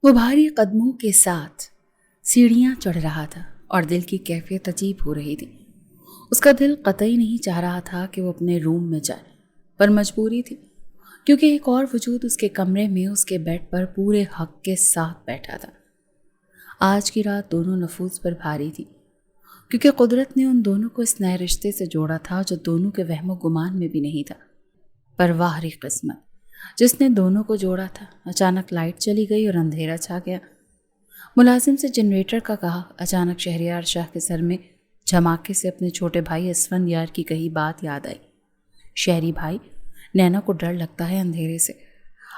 وہ بھاری قدموں کے ساتھ سیڑھیاں چڑھ رہا تھا اور دل کی کیفیت عجیب ہو رہی تھی۔ اس کا دل قطعی نہیں چاہ رہا تھا کہ وہ اپنے روم میں جائے، پر مجبوری تھی، کیونکہ ایک اور وجود اس کے کمرے میں اس کے بیڈ پر پورے حق کے ساتھ بیٹھا تھا۔ آج کی رات دونوں نفوس پر بھاری تھی، کیونکہ قدرت نے ان دونوں کو اس نئے رشتے سے جوڑا تھا جو دونوں کے وہم و گمان میں بھی نہیں تھا۔ پر واہ ری قسمت جس نے دونوں کو جوڑا تھا۔ اچانک لائٹ چلی گئی اور اندھیرا چھا گیا۔ ملازم سے جنریٹر کا کہا۔ اچانک شہریار شاہ کے سر میں جھماکے سے اپنے چھوٹے بھائی اسفندیار کی کہی بات یاد آئی۔ شہری بھائی، نینا کو ڈر لگتا ہے اندھیرے سے،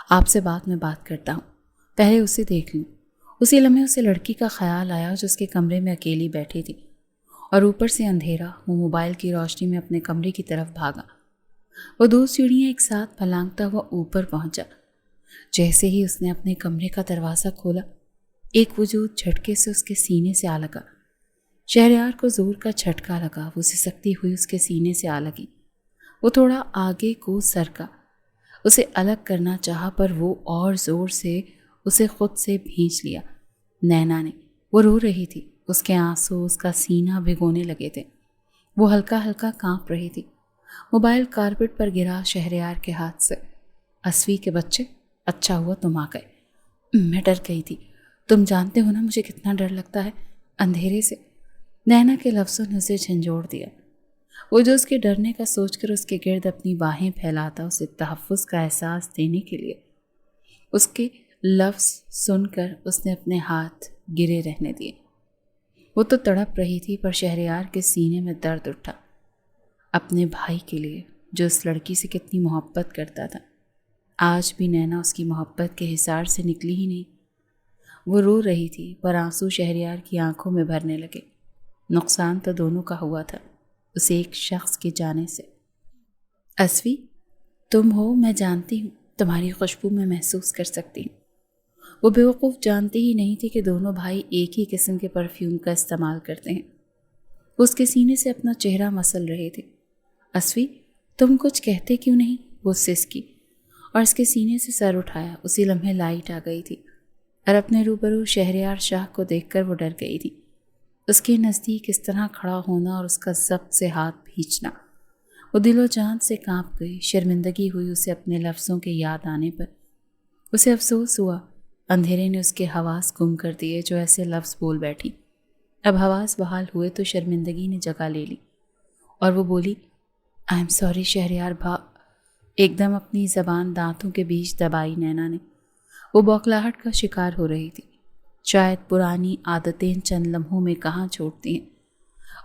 آپ سے بعد میں بات کرتا ہوں، پہلے اسے دیکھ لوں۔ اسی لمحے اسے لڑکی کا خیال آیا جو اس کے کمرے میں اکیلی بیٹھی تھی، اور اوپر سے اندھیرا۔ وہ موبائل کی روشنی میں اپنے کمرے کی طرف بھاگا۔ وہ 2 سیڑھیاں ایک ساتھ پھلانگتا ہوا اوپر پہنچا۔ جیسے ہی اس نے اپنے کمرے کا دروازہ کھولا، ایک وجود جھٹکے سے اس کے سینے سے آ لگا۔ شہریار کو زور کا جھٹکا لگا، وہ سسکتی ہوئی اس کے سینے سے آ لگی۔ وہ تھوڑا آگے کو سرکا، اسے الگ کرنا چاہا، پر وہ اور زور سے اسے خود سے بھینچ لیا۔ نینا نے، وہ رو رہی تھی، اس کے آنسو اس کا سینہ بھگونے لگے تھے۔ وہ ہلکا ہلکا کانپ رہی تھی۔ موبائل کارپٹ پر گرا شہریار کے ہاتھ سے۔ اسوی کے بچے، اچھا ہوا تم آ گئے، میں ڈر گئی تھی، تم جانتے ہو نا مجھے کتنا ڈر لگتا ہے اندھیرے سے۔ نینا کے لفظوں نے اسے جھنجھوڑ دیا۔ وہ جو اس کے ڈرنے کا سوچ کر اس کے گرد اپنی باہیں پھیلاتا، اسے تحفظ کا احساس دینے کے لیے، اس کے لفظ سن کر اس نے اپنے ہاتھ گرے رہنے دیے۔ وہ تو تڑپ رہی تھی، پر شہریار کے سینے میں درد اٹھا، اپنے بھائی کے لیے جو اس لڑکی سے کتنی محبت کرتا تھا۔ آج بھی نینا اس کی محبت کے حصار سے نکلی ہی نہیں۔ وہ رو رہی تھی، پر آنسو شہریار کی آنکھوں میں بھرنے لگے۔ نقصان تو دونوں کا ہوا تھا، اسے ایک شخص کے جانے سے۔ اسوی، تم ہو، میں جانتی ہوں، تمہاری خوشبو میں محسوس کر سکتی ہوں۔ وہ بیوقوف جانتی ہی نہیں تھی کہ دونوں بھائی ایک ہی قسم کے پرفیوم کا استعمال کرتے ہیں۔ وہ اس کے سینے سے اپنا چہرہ مسل رہے تھے۔ اسوی، تم کچھ کہتے کیوں نہیں؟ وہ سسکی اور اس کے سینے سے سر اٹھایا۔ اسی لمحے لائٹ آ گئی تھی اور اپنے روبرو شہریار شاہ کو دیکھ کر وہ ڈر گئی تھی۔ اس کے نزدیک اس طرح کھڑا ہونا اور اس کا ضبط سے ہاتھ کھینچنا، وہ دل و جان سے کانپ گئی۔ شرمندگی ہوئی اسے اپنے لفظوں کے یاد آنے پر۔ اسے افسوس ہوا اندھیرے نے اس کے حواس گم کر دیے جو ایسے لفظ بول بیٹھی۔ اب حواس بحال ہوئے تو شرمندگی نے جگہ لے لی اور وہ بولی، آئی ایم سوری شہریار ایک دم اپنی زبان دانتوں کے بیچ دبائی نینا نے۔ وہ بوکھلاہٹ کا شکار ہو رہی تھی۔ شاید پرانی عادتیں چند لمحوں میں کہاں چھوڑتی ہیں۔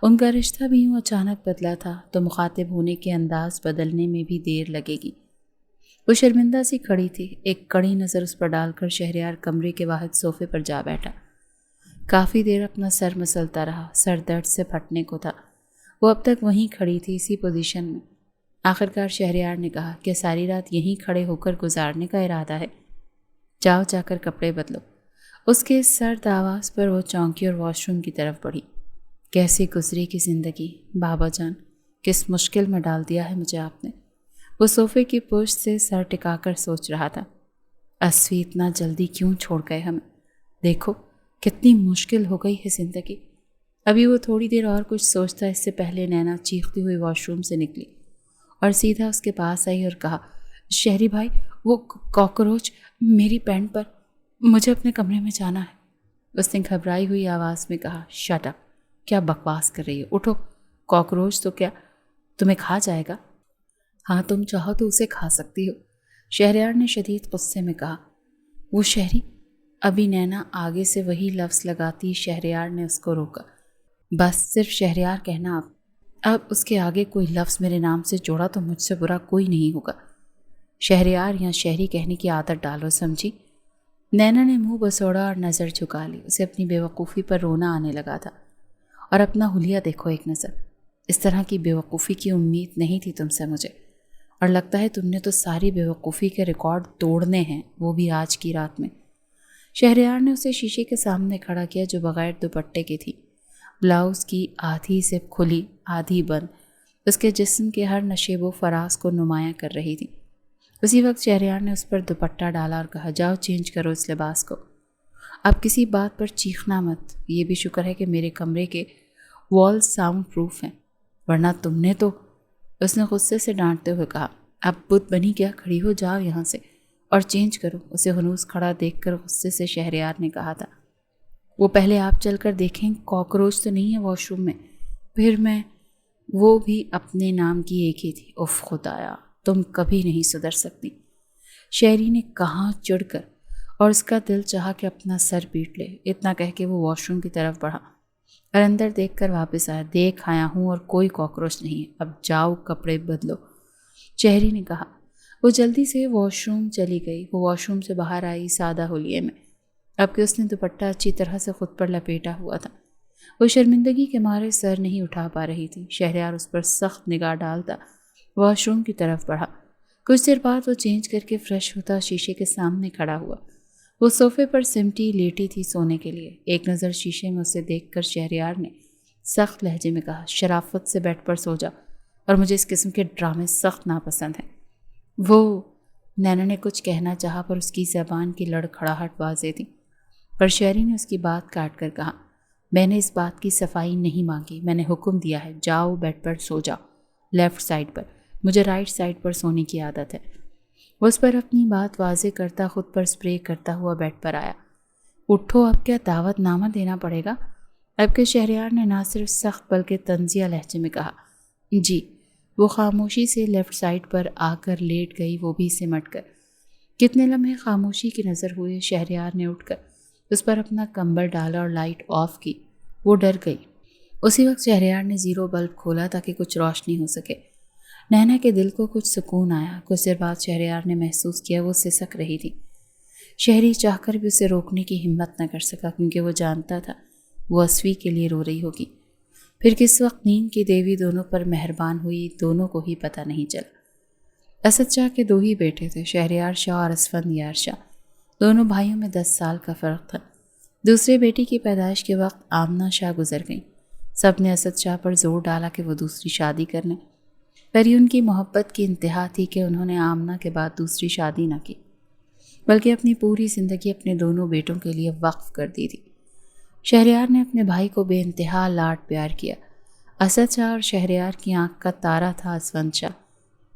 ان کا رشتہ بھی یوں اچانک بدلا تھا تو مخاطب ہونے کے انداز بدلنے میں بھی دیر لگے گی۔ وہ شرمندہ سی کھڑی تھی۔ ایک کڑی نظر اس پر ڈال کر شہریار کمرے کے واحد صوفے پر جا بیٹھا۔ کافی دیر اپنا سر مسلتا رہا، سر درد سے پھٹنے کو تھا۔ وہ اب تک وہیں کھڑی تھی، اسی پوزیشن میں۔ آخرکار شہریار نے کہا، کیا ساری رات یہیں کھڑے ہو کر گزارنے کا ارادہ ہے؟ جاؤ جا کر کپڑے بدلو۔ اس کے سرد آواز پر وہ چونکی اور واش روم کی طرف بڑھی۔ کیسے گزری کی زندگی بابا جان، کس مشکل میں ڈال دیا ہے مجھے آپ نے۔ وہ صوفے کی پشت سے سر ٹکا کر سوچ رہا تھا، اسوی اتنا جلدی کیوں چھوڑ گئے ہمیں؟ دیکھو کتنی مشکل ہو گئی ہے زندگی۔ ابھی وہ تھوڑی دیر اور کچھ سوچتا، اس سے پہلے نینا چیختی ہوئی واش روم سے نکلی اور سیدھا اس کے پاس آئی اور کہا، شہری بھائی، وہ کاکروچ میری پینٹ پر، مجھے اپنے کمرے میں جانا ہے۔ اس نے گھبرائی ہوئی آواز میں کہا، شٹ اپ، کیا بکواس کر رہی ہے؟ اٹھو، کاکروچ تو کیا تمہیں کھا جائے گا؟ ہاں تم چاہو تو اسے کھا سکتی ہو، شہریار نے شدید غصے میں کہا۔ وہ شہری، ابھی نینا آگے سے وہی لفظ لگاتی شہریار نے اس کو روکا۔ بس صرف شہریار کہنا، اب اس کے آگے کوئی لفظ میرے نام سے جوڑا تو مجھ سے برا کوئی نہیں ہوگا۔ شہریار یا شہری کہنے کی عادت ڈالو، سمجھی؟ نینا نے منہ بسوڑا اور نظر جھکا لی۔ اسے اپنی بیوقوفی پر رونا آنے لگا تھا۔ اور اپنا حلیہ دیکھو ایک نظر، اس طرح کی بیوقوفی کی امید نہیں تھی تم سے مجھے، اور لگتا ہے تم نے تو ساری بیوقوفی کے ریکارڈ توڑنے ہیں، وہ بھی آج کی رات میں۔ شہریار نے اسے شیشے کے سامنے کھڑا کیا جو بغیر دوپٹے کی تھی۔ بلاؤز کی آدھی زپ کھلی آدھی بند اس کے جسم کے ہر نشیب و فراز کو نمایاں کر رہی تھی۔ اسی وقت شہریار نے اس پر دوپٹہ ڈالا اور کہا، جاؤ چینج کرو اس لباس کو۔ اب کسی بات پر چیخنا مت، یہ بھی شکر ہے کہ میرے کمرے کے وال ساؤنڈ پروف ہیں، ورنہ تم نے تو، اس نے غصے سے ڈانٹتے ہوئے کہا۔ اب بت بنی کیا، کھڑی ہو جاؤ یہاں سے اور چینج کرو۔ اسے ہنوز کھڑا دیکھ کر غصے سے شہریار نے کہا تھا، وہ پہلے آپ چل کر دیکھیں کاکروچ تو نہیں ہے واش روم میں، پھر میں، وہ بھی اپنے نام کی ایک ہی تھی۔ اف خدایا، تم کبھی نہیں سدھر سکتی، شہری نے کہا چڑھ کر، اور اس کا دل چاہا کہ اپنا سر پیٹ لے۔ اتنا کہہ کے وہ واش روم کی طرف بڑھا اور اندر دیکھ کر واپس آیا۔ دیکھ آیا ہوں اور کوئی کاکروچ نہیں ہے، اب جاؤ کپڑے بدلو، شہری نے کہا۔ وہ جلدی سے واش روم چلی گئی۔ وہ واش روم سے باہر آئی سادہ حلیے میں، اب کہ اس نے دوپٹہ اچھی طرح سے خود پر لپیٹا ہوا تھا۔ وہ شرمندگی کے مارے سر نہیں اٹھا پا رہی تھی۔ شہریار اس پر سخت نگاہ ڈالتا واش روم کی طرف بڑھا۔ کچھ دیر بعد وہ چینج کر کے فریش ہوتا شیشے کے سامنے کھڑا ہوا۔ وہ صوفے پر سمٹی لیٹی تھی سونے کے لیے۔ ایک نظر شیشے میں اسے دیکھ کر شہریار نے سخت لہجے میں کہا، شرافت سے بیڈ پر سو جا، اور مجھے اس قسم کے ڈرامے سخت ناپسند ہیں۔ وہ، نینا نے کچھ کہنا چاہا پر اس کی زبان کی لڑکھڑاہٹ واضح تھی، پر شہری نے اس کی بات کاٹ کر کہا، میں نے اس بات کی صفائی نہیں مانگی، میں نے حکم دیا ہے، جاؤ بیڈ پر سو جاؤ، لیفٹ سائڈ پر، مجھے رائٹ سائڈ پر سونے کی عادت ہے۔ وہ اس پر اپنی بات واضح کرتا خود پر سپرے کرتا ہوا بیڈ پر آیا۔ اٹھو، اب کیا دعوت نامہ دینا پڑے گا؟ اب کے شہریار نے نہ صرف سخت بلکہ طنزیہ لہجے میں کہا، جی۔ وہ خاموشی سے لیفٹ سائڈ پر آ کر لیٹ گئی، وہ بھی سمٹ کر۔ کتنے لمحے خاموشی کی نظر ہوئے۔ شہریار نے اٹھ کر اس پر اپنا کمبل ڈالا اور لائٹ آف کی۔ وہ ڈر گئی۔ اسی وقت شہریار نے زیرو بلب کھولا تاکہ کچھ روشنی ہو سکے۔ نینا کے دل کو کچھ سکون آیا۔ کچھ دیر بعد شہریار نے محسوس کیا وہ سسک رہی تھی۔ شہری چاہ کر بھی اسے روکنے کی ہمت نہ کر سکا، کیونکہ وہ جانتا تھا وہ اسوی کے لیے رو رہی ہوگی۔ پھر کس وقت نیند کی دیوی دونوں پر مہربان ہوئی، دونوں کو ہی پتہ نہیں چلا۔ اسد شاہ کے دو ہی بیٹے تھے، شہریار شاہ اور اسفند یار شاہ۔ دونوں بھائیوں میں 10 سال کا فرق تھا۔ دوسرے بیٹی کی پیدائش کے وقت آمنہ شاہ گزر گئیں۔ سب نے اسد شاہ پر زور ڈالا کہ وہ دوسری شادی کر لیں، پر یہ ان کی محبت کی انتہا تھی کہ انہوں نے آمنہ کے بعد دوسری شادی نہ کی، بلکہ اپنی پوری زندگی اپنے دونوں بیٹوں کے لیے وقف کر دی تھی۔ شہریار نے اپنے بھائی کو بے انتہا لاڈ پیار کیا۔ اسد شاہ اور شہریار کی آنکھ کا تارا تھا اسفند شاہ۔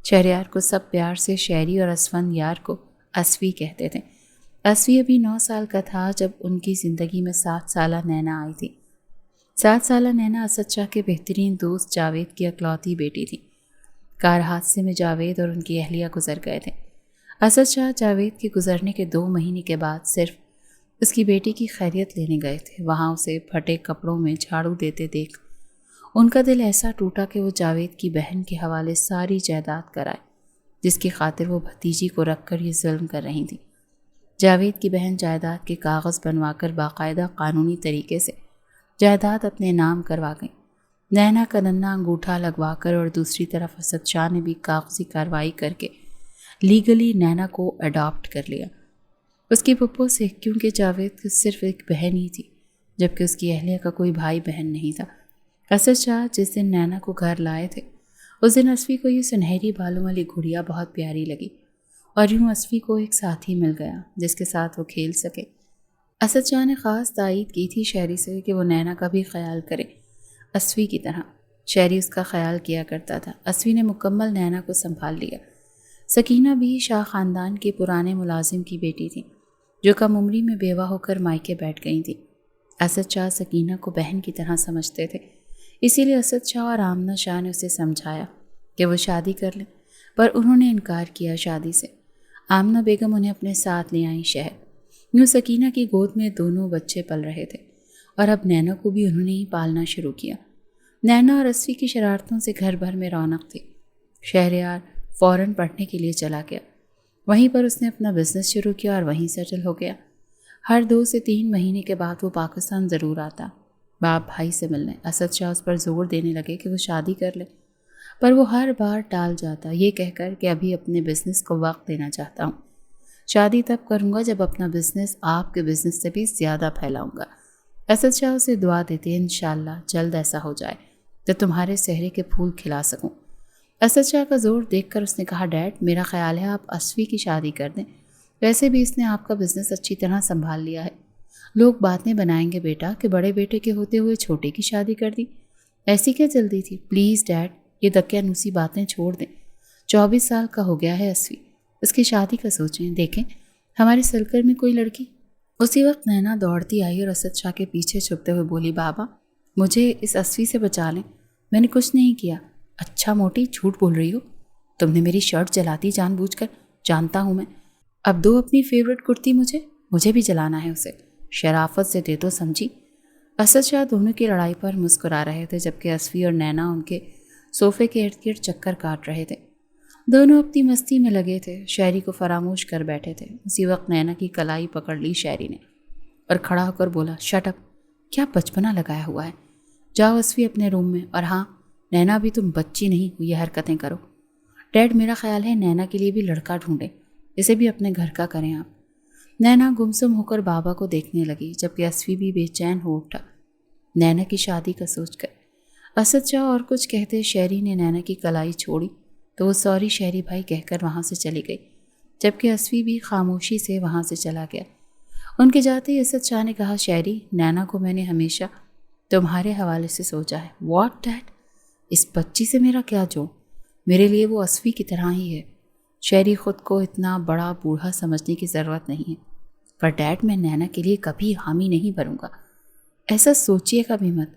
شہریار کو سب پیار سے شہری اور اسفند یار کو اسوی کہتے تھے۔ اسوی ابھی 9 سال کا تھا جب ان کی زندگی میں 7 سالہ نینا آئی تھی۔ 7 سالہ نینا اسد شاہ کے بہترین دوست جاوید کی اکلوتی بیٹی تھی۔ کار حادثے میں جاوید اور ان کی اہلیہ گزر گئے تھے۔ اسد شاہ جاوید کے گزرنے کے 2 مہینے کے بعد صرف اس کی بیٹی کی خیریت لینے گئے تھے۔ وہاں اسے پھٹے کپڑوں میں جھاڑو دیتے دیکھ ان کا دل ایسا ٹوٹا کہ وہ جاوید کی بہن کے حوالے ساری جائیداد کرائے جس کی خاطر وہ بھتیجی کو رکھ کر یہ ظلم کر رہی تھی۔ جاوید کی بہن جائیداد کے کاغذ بنوا کر باقاعدہ قانونی طریقے سے جائیداد اپنے نام کروا گئی۔ نینا کا ننھا انگوٹھا لگوا کر اور دوسری طرف اسد شاہ نے بھی کاغذی کارروائی کر کے لیگلی نینا کو اڈاپٹ کر لیا اس کی پھپھو سے، کیونکہ جاوید صرف ایک بہن ہی تھی جبکہ اس کی اہلیہ کا کوئی بھائی بہن نہیں تھا۔ اسد شاہ جس دن نینا کو گھر لائے تھے اس دن اسوی کو یہ سنہری بالوں والی گڑیا بہت پیاری لگی، اور یوں اسوی کو ایک ساتھی مل گیا جس کے ساتھ وہ کھیل سکے۔ اسد شاہ نے خاص تائید کی تھی شہری سے کہ وہ نینا کا بھی خیال کرے اسوی کی طرح۔ شہری اس کا خیال کیا کرتا تھا۔ اسوی نے مکمل نینا کو سنبھال لیا۔ سکینہ بھی شاہ خاندان کے پرانے ملازم کی بیٹی تھی جو کم عمری میں بیوہ ہو کر مائکے بیٹھ گئی تھی۔ اسد شاہ سکینہ کو بہن کی طرح سمجھتے تھے، اسی لیے اسد شاہ اور آمنہ شاہ نے اسے سمجھایا کہ وہ شادی کر لیں، پر انہوں نے انکار کیا شادی سے۔ آمنہ بیگم انہیں اپنے ساتھ لے آئیں شہر۔ یوں سکینہ کی گود میں دونوں بچے پل رہے تھے، اور اب نینا کو بھی انہوں نے ہی پالنا شروع کیا۔ نینا اور اسوی کی شرارتوں سے گھر بھر میں رونق تھی۔ شہریار فوراً پڑھنے کے لیے چلا گیا، وہیں پر اس نے اپنا بزنس شروع کیا اور وہیں سیٹل ہو گیا۔ ہر 2 سے 3 مہینے کے بعد وہ پاکستان ضرور آتا باپ بھائی سے ملنے۔ اسد شاہ اس پر زور دینے لگے کہ وہ شادی کر لے، پر وہ ہر بار ٹال جاتا یہ کہہ کر کہ ابھی اپنے بزنس کو وقت دینا چاہتا ہوں، شادی تب کروں گا جب اپنا بزنس آپ کے بزنس سے بھی زیادہ پھیلاؤں گا۔ اسد شاہ اسے دعا دیتے، انشاءاللہ جلد ایسا ہو جائے تو تمہارے چہرے کے پھول کھلا سکوں۔ اسد شاہ کا زور دیکھ کر اس نے کہا، ڈیڈ میرا خیال ہے آپ اسوی کی شادی کر دیں، ویسے بھی اس نے آپ کا بزنس اچھی طرح سنبھال لیا ہے، لوگ باتیں بنائیں گے بیٹا کہ بڑے بیٹے کے ہوتے ہوئے چھوٹے کی شادی کر دی۔ ایسی کیا جلدی تھی؟ پلیز ڈیڈ، یہ دقیانوسی باتیں چھوڑ دیں۔ 24 سال کا ہو گیا ہے اسفی، اس کی شادی کا سوچیں۔ دیکھیں ہمارے سرکل میں کوئی لڑکی۔ اسی وقت نینا دوڑتی آئی اور اسد شاہ کے پیچھے چھپتے ہوئے بولی، بابا مجھے اس اسفی سے بچا لیں، میں نے کچھ نہیں کیا۔ اچھا موٹی، جھوٹ بول رہی ہو، تم نے میری شرٹ جلاتی جان بوجھ کر، جانتا ہوں میں۔ اب دو اپنی فیورٹ کرتی مجھے بھی جلانا ہے اسے، شرافت سے دے دو، سمجھی؟ اسد شاہ دونوں کی لڑائی پر مسکرا رہے تھے جبکہ اسفی اور نینا ان کے صوفے کے ارد گرد چکر کاٹ رہے تھے۔ دونوں اپنی مستی میں لگے تھے، شہری کو فراموش کر بیٹھے تھے۔ اسی وقت نینا کی کلائی پکڑ لی شہری نے اور کھڑا ہو کر بولا، شٹ اپ، کیا بچپنا لگایا ہوا ہے، جاؤ اسفی اپنے روم میں، اور ہاں نینا بھی تم بچی نہیں ہوئی یہ حرکتیں کرو۔ ڈیڈ میرا خیال ہے نینا کے لیے بھی لڑکا ڈھونڈیں، اسے بھی اپنے گھر کا کریں آپ۔ نینا گمسم ہو کر بابا کو دیکھنے لگی جبکہ اسفی بھی بے چین ہو اٹھا نینا کی شادی کا سوچ کر۔ اسد شاہ اور کچھ کہتے شہری نے نینا کی کلائی چھوڑی تو وہ سوری شہری بھائی کہہ کر وہاں سے چلی گئی جبکہ اسفی بھی خاموشی سے وہاں سے چلا گیا۔ ان کے جاتے ہی اسد شاہ نے کہا، شہری نینا کو میں نے ہمیشہ تمہارے حوالے سے سوچا ہے۔ What did? اس بچی سے میرا کیا جو؟ میرے لیے وہ اسفی کی طرح ہی ہے۔ شہری خود کو اتنا بڑا بوڑھا سمجھنے کی ضرورت نہیں ہے، پر ڈیڈ میں نینا کے لیے کبھی حامی نہیں بنوں گا، ایسا سوچیے گا بھی مت۔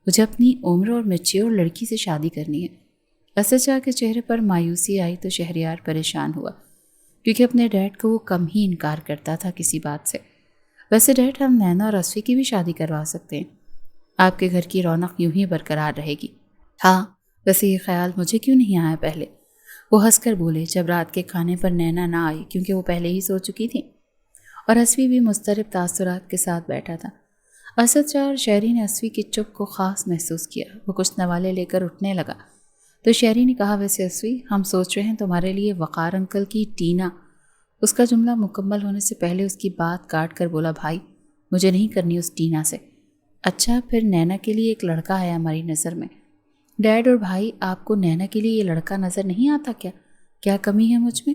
مجھے اپنی عمر اور میچیور لڑکی سے شادی کرنی ہے۔ اسد شاہ کے چہرے پر مایوسی آئی تو شہریار پریشان ہوا کیونکہ اپنے ڈیڈ کو وہ کم ہی انکار کرتا تھا کسی بات سے۔ ویسے ڈیڈ، ہم نینا اور اسفی کی بھی شادی کروا سکتے ہیں، آپ کے گھر کی رونق یوں ہی برقرار رہے گی۔ ہاں، ویسے یہ خیال مجھے کیوں نہیں آیا پہلے؟ وہ ہنس کر بولے جب رات کے کھانے پر نینا نہ آئی کیونکہ وہ پہلے ہی سو چکی تھی اور اسفی بھی مضطرب تاثرات کے ساتھ بیٹھا تھا۔ اسد شاہ اور شہری نے اسفی کی چپ کو خاص محسوس کیا۔ وہ کچھ نوالے لے کر اٹھنے لگا تو شہری نے کہا، ویسے اسفی، ہم سوچ رہے ہیں تمہارے لیے وقار انکل کی ٹینا۔ اس کا جملہ مکمل ہونے سے پہلے اس کی بات کاٹ کر بولا، بھائی مجھے نہیں کرنی اس ٹینا سے۔ اچھا، پھر نینا کے لیے ایک لڑکا ہے ہماری نظر میں۔ ڈیڈ اور بھائی، آپ کو نینا کے لیے یہ لڑکا نظر نہیں آتا کیا؟ کیا کمی ہے مجھ میں؟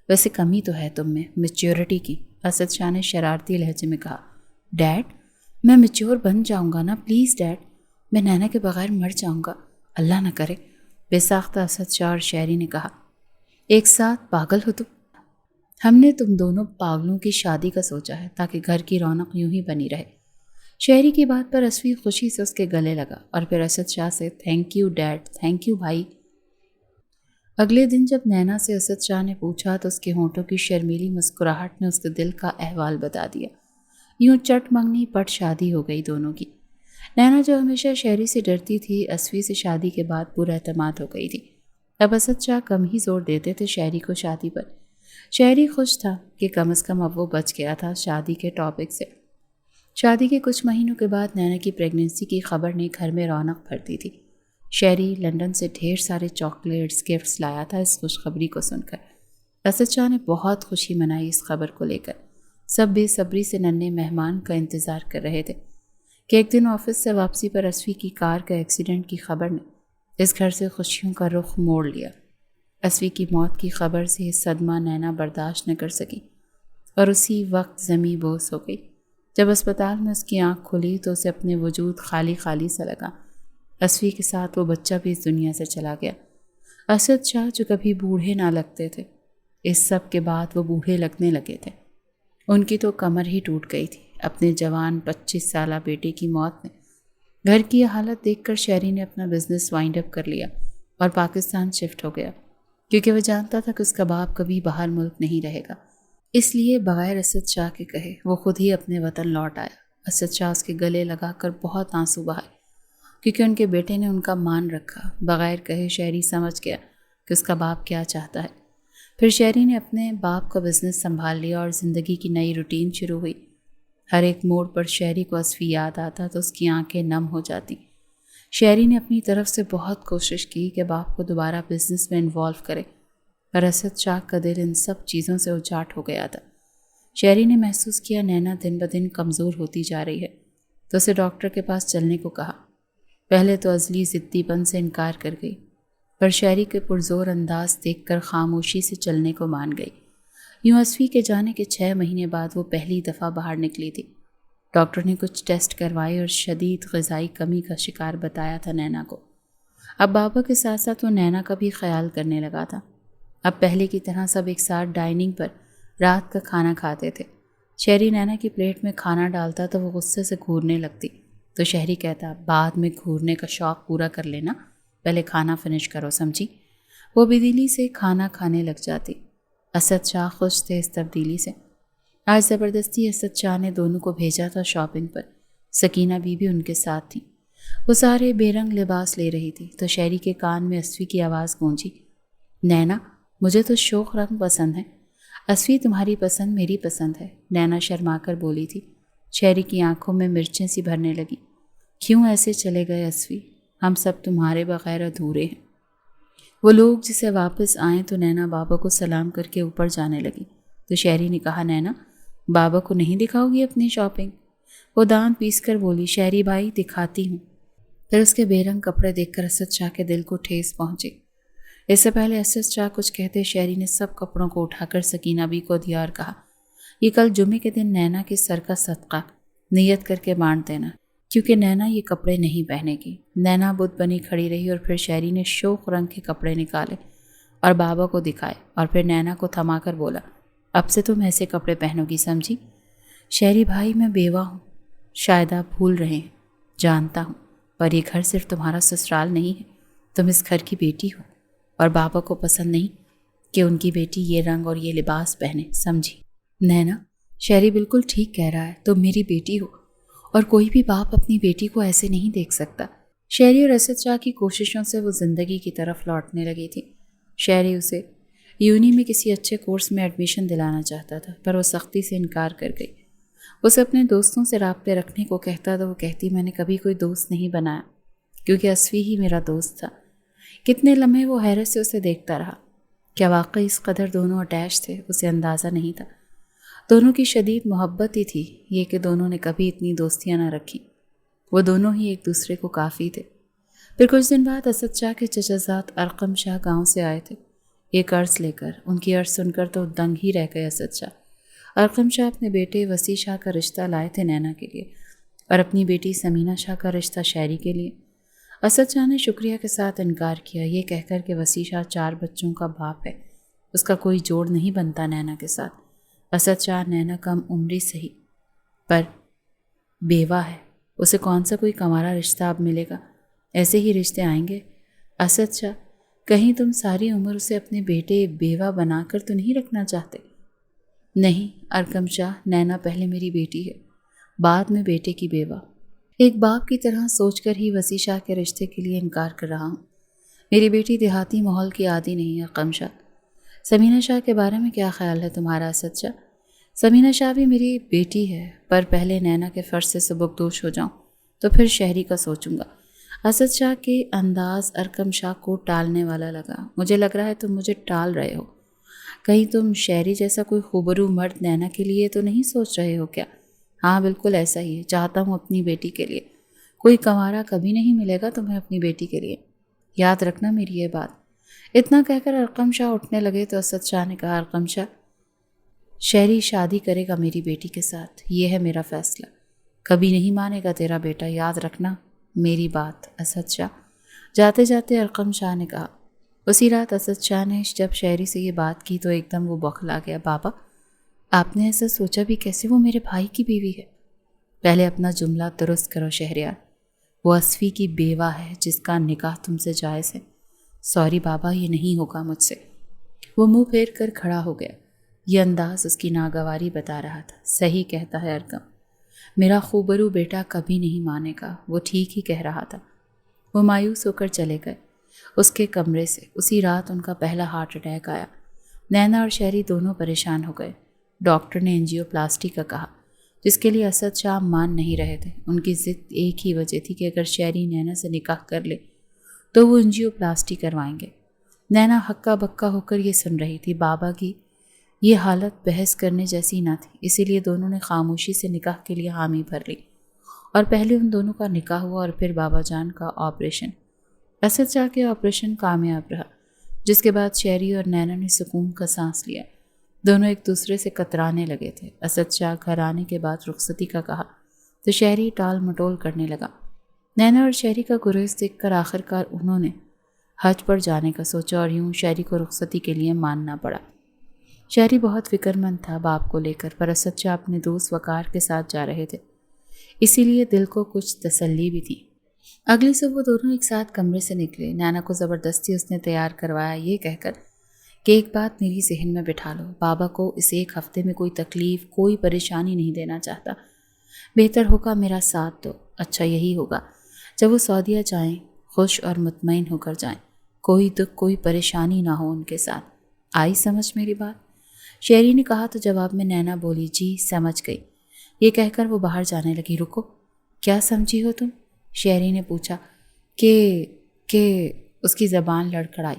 ویسے کمی تو ہے تم میں، میچیورٹی کی، اسد شاہ نے شرارتی لہجے میں کہا۔ ڈیڈ، میں میچیور بن جاؤں گا نا، پلیز ڈیڈ، میں نینا کے بغیر مر جاؤں گا، اللہ نہ کرے، بے ساختہ اسد شاہ اور شہری نے کہا۔ ایک ساتھ پاگل ہو تم؟ ہم نے تم دونوں پاگلوں کی شادی کا سوچا ہے تاکہ گھر کی رونق یوں ہی بنی رہے۔ شہری کی بات پر اسفی خوشی سے اس کے گلے لگا اور پھر اسد شاہ سے، thank you did, thank you بھائی۔ اگلے دن جب نینا سے اسد شاہ نے پوچھا تو اس کے ہونٹوں کی شرمیلی مسکراہٹ نے اس کے دل کا احوال بتا دیا۔ یوں چٹ منگنی پٹ شادی ہو گئی دونوں کی۔ نینا جو ہمیشہ شہری سے ڈرتی تھی، اسفی سے شادی کے بعد پورا اعتماد ہو گئی تھی۔ اب اسد شاہ کم ہی زور دیتے تھے شہری کو شادی پر۔ شہری خوش تھا کہ کم از کم اب وہ بچ گیا تھا شادی کے ٹاپک سے۔ شادی کے کچھ مہینوں کے بعد نینا کی پریگننسی کی خبر نے گھر میں رونق بھر دی تھی۔ شہری لندن سے ڈھیر سارے چاکلیٹس، گفٹس لایا تھا اس خوشخبری کو سن کر۔ اسد شاہ نے بہت خوشی منائی اس خبر کو لے کر۔ سب بے صبری سے ننھے مہمان کا انتظار کر رہے تھے کہ ایک دن آفس سے واپسی پر اسفی کی کار کا ایکسیڈنٹ کی خبر نے اس گھر سے خوشیوں کا رخ موڑ لیا۔ اسفی کی موت کی خبر سے صدمہ نینا برداشت نہ کر سکی اور اسی وقت زمیں بوس ہو گئی۔ جب اسپتال میں اس کی آنکھ کھلی تو اسے اپنے وجود خالی خالی سا لگا۔ اسفی کے ساتھ وہ بچہ بھی اس دنیا سے چلا گیا۔ اسد شاہ جو کبھی بوڑھے نہ لگتے تھے، اس سب کے بعد وہ بوڑھے لگنے لگے تھے۔ ان کی تو کمر ہی ٹوٹ گئی تھی اپنے جوان 25 سالہ بیٹے کی موت میں۔ گھر کی یہ حالت دیکھ کر شہری نے اپنا بزنس وائنڈ اپ کر لیا اور پاکستان شفٹ ہو گیا کیونکہ وہ جانتا تھا کہ اس کا باپ کبھی باہر ملک نہیں رہے گا۔ اس لیے بغیر اسد شاہ کے کہے وہ خود ہی اپنے وطن لوٹ آیا۔ اسد شاہ اس کے گلے لگا کر بہت آنسو بہائے کیونکہ ان کے بیٹے نے ان کا مان رکھا۔ بغیر کہے شہری سمجھ گیا کہ اس کا باپ کیا چاہتا ہے۔ پھر شہری نے اپنے باپ کا بزنس سنبھال لیا اور زندگی کی نئی روٹین شروع ہوئی۔ ہر ایک موڑ پر شہری کو اسفی یاد آتا تو اس کی آنکھیں نم ہو جاتی۔ شہری نے اپنی طرف سے بہت کوشش کی کہ باپ کو دوبارہ بزنس میں انوالو کرے، پر اسد شاہ کا دل ان سب چیزوں سے اجاٹ ہو گیا تھا۔ شہری نے محسوس کیا نینا دن بدن کمزور ہوتی جا رہی ہے تو اسے ڈاکٹر کے پاس چلنے کو کہا۔ پہلے تو عزلی ضدی پن سے انکار کر گئی، پر شہری کے پرزور انداز دیکھ کر خاموشی سے چلنے کو مان گئی۔ یوں اسفی کے جانے کے 6 مہینے بعد وہ پہلی دفعہ باہر نکلی تھی۔ ڈاکٹر نے کچھ ٹیسٹ کروائے اور شدید غذائی کمی کا شکار بتایا تھا نینا کو۔ اب بابا کے ساتھ ساتھ وہ نینا کا بھی خیال کرنے لگا تھا۔ اب پہلے کی طرح سب ایک ساتھ ڈائننگ پر رات کا کھانا کھاتے تھے۔ شہری نینا کی پلیٹ میں کھانا ڈالتا تو وہ غصے سے گھورنے لگتی، تو شہری کہتا بعد میں گھورنے کا شوق پورا کر لینا، پہلے کھانا فنش کرو، سمجھی؟ وہ بدیلی سے کھانا کھانے لگ جاتی۔ اسد شاہ خوش تھے اس تبدیلی سے۔ آج زبردستی اسد شاہ نے دونوں کو بھیجا تھا شاپنگ پر۔ سکینہ بھی ان کے ساتھ تھی۔ وہ سارے بے رنگ لباس لے رہی تھی تو شہری کے کان میں اسوی کی آواز گونجی، نینا مجھے تو شوخ رنگ پسند ہے۔ اسوی تمہاری پسند میری پسند ہے، نینا شرما کر بولی تھی۔ شہری کی آنکھوں میں مرچیں سی بھرنے لگی۔ کیوں ایسے چلے گئے اسوی؟ ہم سب تمہارے بغیر ادھورے ہیں۔ وہ لوگ جسے واپس آئیں تو نینا بابا کو سلام کر کے اوپر جانے لگی تو شہری نے کہا، نینا بابا کو نہیں دکھاؤ گی اپنی شاپنگ؟ وہ دانت پیس کر بولی، شہری بھائی دکھاتی ہوں۔ پھر اس کے بے رنگ کپڑے دیکھ کر اسد شاہ کے دل کو ٹھیس پہنچی۔ اس سے پہلے اسد شاہ کچھ کہتے شہری نے سب کپڑوں کو اٹھا کر سکینہ بی کو دیا اور کہا، یہ کل جمعے کے دن نینا کے سر کا صدقہ نیت کر کے بانٹ دینا، کیونکہ نینا یہ کپڑے نہیں پہنے گی۔ نینا بت بنی کھڑی رہی اور پھر شہری نے شوخ رنگ کے کپڑے نکالے اور بابا کو دکھائے اور پھر نینا کو تھما کر بولا، اب سے تم ایسے کپڑے پہنو گی، سمجھی؟ شہری بھائی میں بیوہ ہوں، شاید آپ بھول رہے ہیں، جانتا ہوں، پر یہ گھر صرف تمہارا سسرال نہیں ہے، تم اس گھر کی بیٹی ہو اور بابا کو پسند نہیں کہ ان کی بیٹی یہ رنگ اور یہ لباس پہنے، سمجھی؟ نینا شہری بالکل ٹھیک کہہ رہا ہے، تم میری بیٹی ہو اور کوئی بھی باپ اپنی بیٹی کو ایسے نہیں دیکھ سکتا۔ شہری اور اسد شاہ کی کوششوں سے وہ زندگی کی طرف لوٹنے لگی تھی۔ شہری اسے یونی میں کسی اچھے کورس میں ایڈمیشن دلانا چاہتا تھا، پر وہ سختی سے انکار کر گئی۔ اسے اپنے دوستوں سے رابطے رکھنے کو کہتا تو وہ کہتی، میں نے کبھی کوئی دوست نہیں بنایا کیونکہ اسوی ہی میرا دوست تھا۔ کتنے لمحے وہ حیرت سے اسے دیکھتا رہا۔ کیا واقعی اس قدر دونوں اٹیچ تھے؟ اسے اندازہ نہیں تھا۔ دونوں کی شدید محبت ہی تھی یہ کہ دونوں نے کبھی اتنی دوستیاں نہ رکھی۔ وہ دونوں ہی ایک دوسرے کو کافی تھے۔ پھر کچھ دن بعد اسد شاہ کے چچازاد ارقم شاہ گاؤں سے آئے تھے ایک عرض لے کر۔ ان کی عرض سن کر تو دنگ ہی رہ گئے اسد شاہ۔ ارقم شاہ اپنے بیٹے وسیع شاہ کا رشتہ لائے تھے نینا کے لیے اور اپنی بیٹی سمینہ شاہ کا رشتہ شہری کے لیے۔ اسد شاہ نے شکریہ کے ساتھ انکار کیا، یہ کہہ کر کہ وسیع شاہ 4 بچوں کا باپ ہے، اس کا کوئی جوڑ نہیں بنتا نینا کے ساتھ۔ اسد شاہ نینا کم عمری سہی پر بیوہ ہے، اسے کون سا کوئی کمارا رشتہ اب ملے گا؟ ایسے ہی رشتے آئیں گے۔ اسد شاہ کہیں تم ساری عمر اسے اپنے بیٹے بیوہ بنا کر تو نہیں رکھنا چاہتے؟ نہیں ارقم شاہ، نینا پہلے میری بیٹی ہے، بعد میں بیٹے کی بیوہ۔ ایک باپ کی طرح سوچ کر ہی وسیع شاہ کے رشتے کے لیے انکار کر رہا ہوں۔ میری بیٹی دیہاتی ماحول کی عادی نہیں ہے ارقم شاہ۔ سمینہ شاہ کے بارے میں کیا خیال ہے تمہارا اسد شاہ؟ سمینہ شاہ بھی میری بیٹی ہے، پر پہلے نینا کے فرض سے سبکدوش ہو جاؤں تو پھر شہری کا سوچوں گا۔ اسد شاہ کے انداز ارقم شاہ کو ٹالنے والا لگا۔ مجھے لگ رہا ہے تم مجھے ٹال رہے ہو، کہیں تم شہری جیسا کوئی خوبرو مرد نینا کے لیے تو نہیں سوچ رہے ہو کیا؟ ہاں بالکل ایسا ہی ہے، چاہتا ہوں اپنی بیٹی کے لیے۔ کوئی کنوارا کبھی نہیں ملے گا تمہیں اپنی بیٹی کے لیے، یاد رکھنا میری یہ بات۔ اتنا کہہ کر ارقم شاہ اٹھنے لگے تو اسد شاہ نے کہا، ارقم شاہ شہری شادی کرے گا میری بیٹی کے ساتھ، یہ ہے میرا فیصلہ، کبھی نہیں مانے گا تیرا بیٹا، یاد رکھنا میری بات۔ اسد شاہ جاتے جاتے ارقم شاہ نے کہا۔ اسی رات اسد شاہ نے جب شہری سے یہ بات کی تو ایک دم وہ بوکھلا گیا۔ بابا آپ نے ایسا سوچا بھی کیسے؟ وہ میرے بھائی کی بیوی ہے۔ پہلے اپنا جملہ درست کرو شہریار، وہ اسوی کی بیوہ ہے جس کا نکاح تم سے جائز ہے۔ سوری بابا، یہ نہیں ہوگا مجھ سے۔ وہ منہ پھیر کر کھڑا ہو گیا۔ یہ انداز اس کی ناگواری بتا رہا تھا۔ صحیح کہتا ہے ارقم، میرا خوبرو بیٹا کبھی نہیں مانے گا، وہ ٹھیک ہی کہہ رہا تھا۔ وہ مایوس ہو کر چلے گئے۔ اس کے کمرے سے اسی رات ان کا پہلا ہارٹ اٹیک آیا۔ نینا اور شہری دونوں پریشان ہو گئے۔ ڈاکٹر نے انجیو پلاسٹی کا کہا، جس کے لیے اسد شاہ مان نہیں رہے تھے۔ ان کی ضد ایک ہی وجہ تھی کہ اگر شہری نینا سے نکاح کر لے تو وہ انجیو پلاسٹی کروائیں گے۔ نینا ہکا بکا ہو کر یہ سن رہی تھی۔ بابا کی یہ حالت بحث کرنے جیسی نہ تھی، اسی لیے دونوں نے خاموشی سے نکاح کے لیے حامی بھر لی اور پہلے ان دونوں کا نکاح ہوا اور پھر بابا جان کا آپریشن۔ اسد شاہ کے آپریشن کامیاب رہا، جس کے بعد شہری اور نینا نے سکون کا سانس لیا۔ دونوں ایک دوسرے سے کترانے لگے تھے۔ اسد شاہ گھر آنے کے بعد رخصتی کا کہا تو شہری ٹال مٹول کرنے لگا۔ نینا اور شہری کا گریز دیکھ کر آخرکار انہوں نے حج پر جانے کا سوچا اور یوں شہری کو رخصتی کے لیے ماننا پڑا۔ شہری بہت فکر مند تھا باپ کو لے کر، پر اسد شاہ اپنے دوست وقار کے ساتھ جا رہے تھے، اسی لیے دل کو کچھ تسلی بھی تھی۔ اگلی صبح وہ دونوں ایک ساتھ کمرے سے نکلے۔ نینا کو زبردستی اس نے تیار کروایا، یہ کہہ کر کہ ایک بات میری ذہن میں بٹھا لو، بابا کو اس ایک ہفتے میں کوئی تکلیف، کوئی پریشانی نہیں دینا چاہتا، بہتر ہوگا میرا ساتھ دو۔ اچھا یہی ہوگا، جب وہ سعودیہ جائیں خوش اور مطمئن ہو کر جائیں، کوئی دکھ کوئی پریشانی نہ ہو ان کے ساتھ۔ آئی سمجھ میری بات؟ شہری نے کہا تو جواب میں نینا بولی، جی سمجھ گئی۔ یہ کہہ کر وہ باہر جانے لگی۔ رکو، کیا سمجھی ہو تم؟ شہری نے پوچھا۔ کہ اس کی زبان لڑکھڑائی۔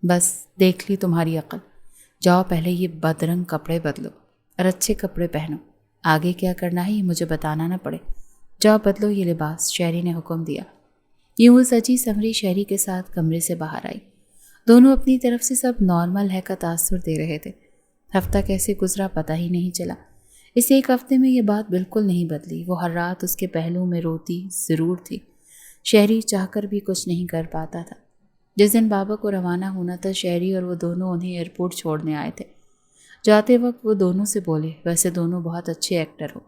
بس دیکھ لی تمہاری عقل، جاؤ پہلے یہ بدرنگ کپڑے بدلو اور اچھے کپڑے پہنو، آگے کیا کرنا ہے یہ مجھے بتانا نہ پڑے، جاؤ بدلو یہ لباس، شہری نے حکم دیا۔ یوں وہ سجی سنوری شہری کے ساتھ کمرے سے باہر آئی۔ دونوں اپنی طرف سے سب نارمل ہے کا تاثر دے رہے تھے۔ ہفتہ کیسے گزرا پتہ ہی نہیں چلا۔ اس ایک ہفتے میں یہ بات بالکل نہیں بدلی۔ وہ ہر رات اس کے پہلو میں روتی ضرور تھی، شہری چاہ کر بھی کچھ نہیں کر پاتا تھا۔ جس دن بابا کو روانہ ہونا تھا، شہری اور وہ دونوں انہیں ایئرپورٹ چھوڑنے آئے تھے۔ جاتے وقت وہ دونوں سے بولے، ویسے دونوں بہت اچھے ایکٹر ہو،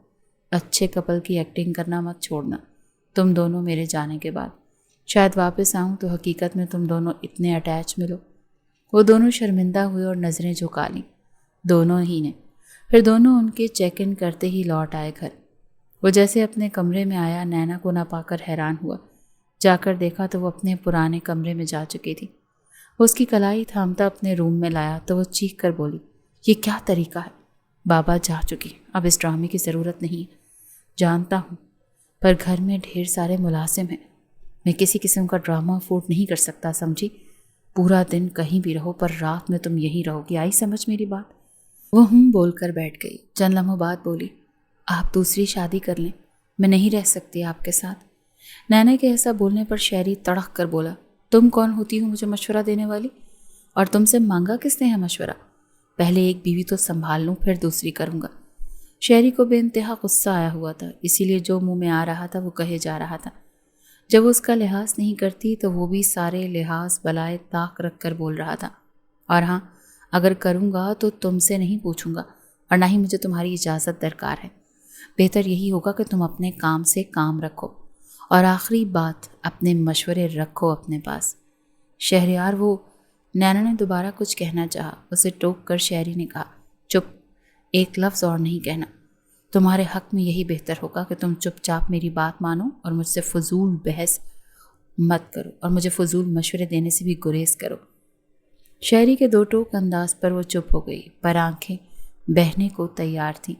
اچھے کپل کی ایکٹنگ کرنا مت چھوڑنا تم دونوں میرے جانے کے بعد، شاید واپس آؤں تو حقیقت میں تم دونوں اتنے اٹیچ ملو۔ وہ دونوں شرمندہ ہوئے اور نظریں جھکا لیں دونوں ہی نے۔ پھر دونوں ان کے چیک ان کرتے ہی لوٹ آئے گھر۔ وہ جیسے اپنے کمرے میں آیا، نینا کو نہ پا کر حیران ہوا۔ جا کر دیکھا تو وہ اپنے پرانے کمرے میں جا چکی تھی۔ وہ اس کی کلائی تھامتا اپنے روم میں لایا تو وہ چیخ کر بولی، یہ کیا طریقہ ہے؟ بابا جا چکی، اب اس ڈرامے کی ضرورت نہیں ہے، جانتا ہوں، پر گھر میں ڈھیر سارے ملازم ہیں، میں کسی قسم کا ڈرامہ افورڈ نہیں کر سکتا، سمجھی؟ پورا دن کہیں بھی رہو پر رات میں تم یہیں رہو گی، آئی سمجھ میری بات؟ وہ بول کر بیٹھ گئی۔ چند لمحوں بعد بولی، آپ دوسری شادی کر لیں، میں نہیں رہ سکتی آپ کے ساتھ۔ نینا کے ایسا بولنے پر شہری تڑک کر بولا، تم کون ہوتی ہو مجھے مشورہ دینے والی؟ اور تم سے مانگا کس نے ہے مشورہ؟ پہلے ایک بیوی تو سنبھال لوں پھر دوسری کروں گا۔ شہری کو بے انتہا غصہ آیا ہوا تھا، اسی لیے جو منہ میں آ رہا تھا وہ کہے جا رہا تھا۔ جب وہ اس کا لحاظ نہیں کرتی تو وہ بھی سارے لحاظ بلائے طاق رکھ کر بول رہا تھا، اور ہاں اگر کروں گا تو تم سے نہیں پوچھوں گا، اور نہ ہی مجھے تمہاری اجازت درکار ہے، بہتر یہی ہوگا کہ تم اپنے کام سے کام رکھو، اور آخری بات اپنے مشورے رکھو اپنے پاس۔ شہریار وہ نینا نے دوبارہ کچھ کہنا چاہا، اسے ٹوک کر شہری نے کہا، چپ، ایک لفظ اور نہیں کہنا، تمہارے حق میں یہی بہتر ہوگا کہ تم چپ چاپ میری بات مانو اور مجھ سے فضول بحث مت کرو اور مجھے فضول مشورے دینے سے بھی گریز کرو۔ شہری کے دو ٹوک انداز پر وہ چپ ہو گئی، پر آنکھیں بہنے کو تیار تھیں۔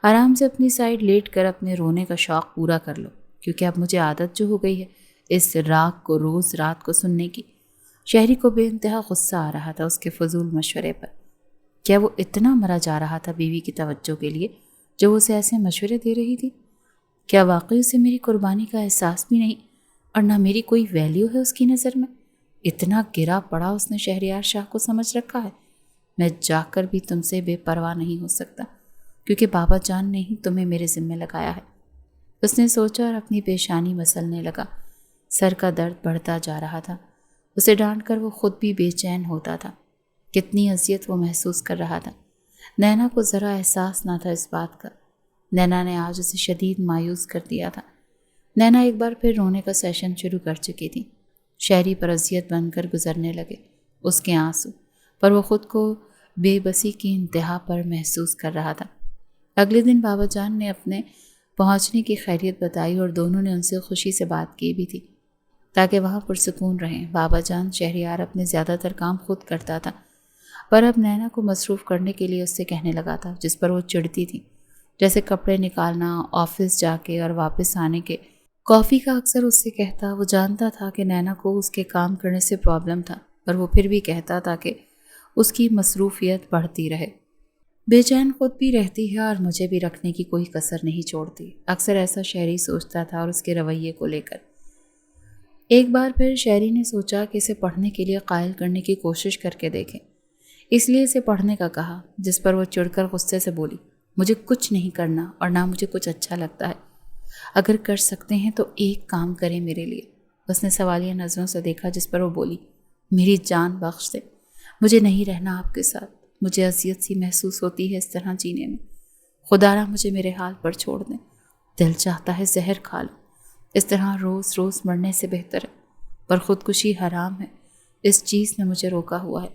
آرام سے اپنی سائڈ لیٹ کر اپنے رونے کا شوق پورا کر لو، کیونکہ اب مجھے عادت جو ہو گئی ہے اس راگ کو روز رات کو سننے کی۔ شہری کو بے انتہا غصہ آ رہا تھا اس کے فضول مشورے پر۔ کیا وہ اتنا مرا جا رہا تھا بیوی کی توجہ کے لیے جو اسے ایسے مشورے دے رہی تھی؟ کیا واقعی اسے میری قربانی کا احساس بھی نہیں اور نہ میری کوئی ویلیو ہے اس کی نظر میں؟ اتنا گرا پڑا اس نے شہریار شاہ کو سمجھ رکھا ہے؟ میں جا کر بھی تم سے بے پرواہ نہیں ہو سکتا، کیونکہ بابا جان نے ہی تمہیں میرے ذمے لگایا ہے۔ اس نے سوچا اور اپنی پیشانی مسلنے لگا۔ سر کا درد بڑھتا جا رہا تھا، اسے ڈانٹ کر وہ خود بھی بے چین ہوتا تھا۔ کتنی اذیت وہ محسوس کر رہا تھا، نینا کو ذرا احساس نہ تھا اس بات کا۔ نینا نے آج اسے شدید مایوس کر دیا تھا۔ نینا ایک بار پھر رونے کا سیشن شروع کر چکی تھی۔ شہری پر اذیت بن کر گزرنے لگے اس کے آنسو، پر وہ خود کو بے بسی کی انتہا پر محسوس کر رہا تھا۔ اگلے دن بابا جان نے اپنے پہنچنے کی خیریت بتائی اور دونوں نے ان سے خوشی سے بات کی بھی تھی تاکہ وہاں پرسکون رہیں۔ بابا جان شہریار اپنے زیادہ تر کام خود کرتا تھا، پر اب نینا کو مصروف کرنے کے لیے اس سے کہنے لگا تھا، جس پر وہ چڑھتی تھی، جیسے کپڑے نکالنا، آفس جا کے اور واپس آنے کے، کافی کا اکثر اس سے کہتا۔ وہ جانتا تھا کہ نینا کو اس کے کام کرنے سے پرابلم تھا، پر وہ پھر بھی کہتا تاکہ اس کی مصروفیت بڑھتی رہے۔ بے چین خود بھی رہتی ہے اور مجھے بھی رکھنے کی کوئی کسر نہیں چھوڑتی، اکثر ایسا شہری سوچتا تھا اور اس کے رویے کو لے کر۔ ایک بار پھر شہری نے سوچا کہ اسے پڑھنے کے لیے قائل کرنے کی کوشش کر کے دیکھیں، اس لیے اسے پڑھنے کا کہا، جس پر وہ چڑھ کر غصے سے بولی، مجھے کچھ نہیں کرنا اور نہ مجھے کچھ اچھا لگتا ہے، اگر کر سکتے ہیں تو ایک کام کریں میرے لیے۔ اس نے سوالیہ نظروں سے دیکھا جس پر وہ بولی، میری جان بخش دیں، مجھے نہیں رہنا آپ کے ساتھ، مجھے اذیت سی محسوس ہوتی ہے اس طرح جینے میں، خدا را مجھے میرے حال پر چھوڑ دیں، دل چاہتا ہے زہر کھا لوں، اس طرح روز روز مرنے سے بہتر ہے، پر خودکشی حرام ہے، اس چیز نے مجھے روکا ہوا ہے۔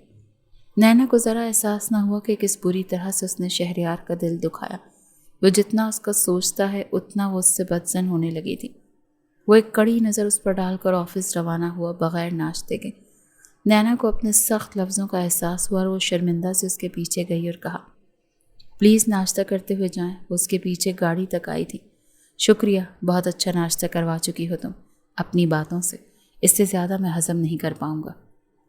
نینا کو ذرا احساس نہ ہوا کہ کس بری طرح سے اس نے شہریار کا دل دکھایا۔ وہ جتنا اس کا سوچتا ہے اتنا وہ اس سے بدظن ہونے لگی تھی۔ وہ ایک کڑی نظر اس پر ڈال کر آفس روانہ ہوا بغیر ناشتے کے۔ نینا کو اپنے سخت لفظوں کا احساس ہوا اور وہ شرمندہ سے اس کے پیچھے گئی اور کہا، پلیز ناشتہ کرتے ہوئے جائیں۔ وہ اس کے پیچھے گاڑی تک آئی تھی۔ شکریہ، بہت اچھا ناشتہ کروا چکی ہو تم اپنی باتوں سے، اس سے زیادہ میں ہضم نہیں کر پاؤں گا۔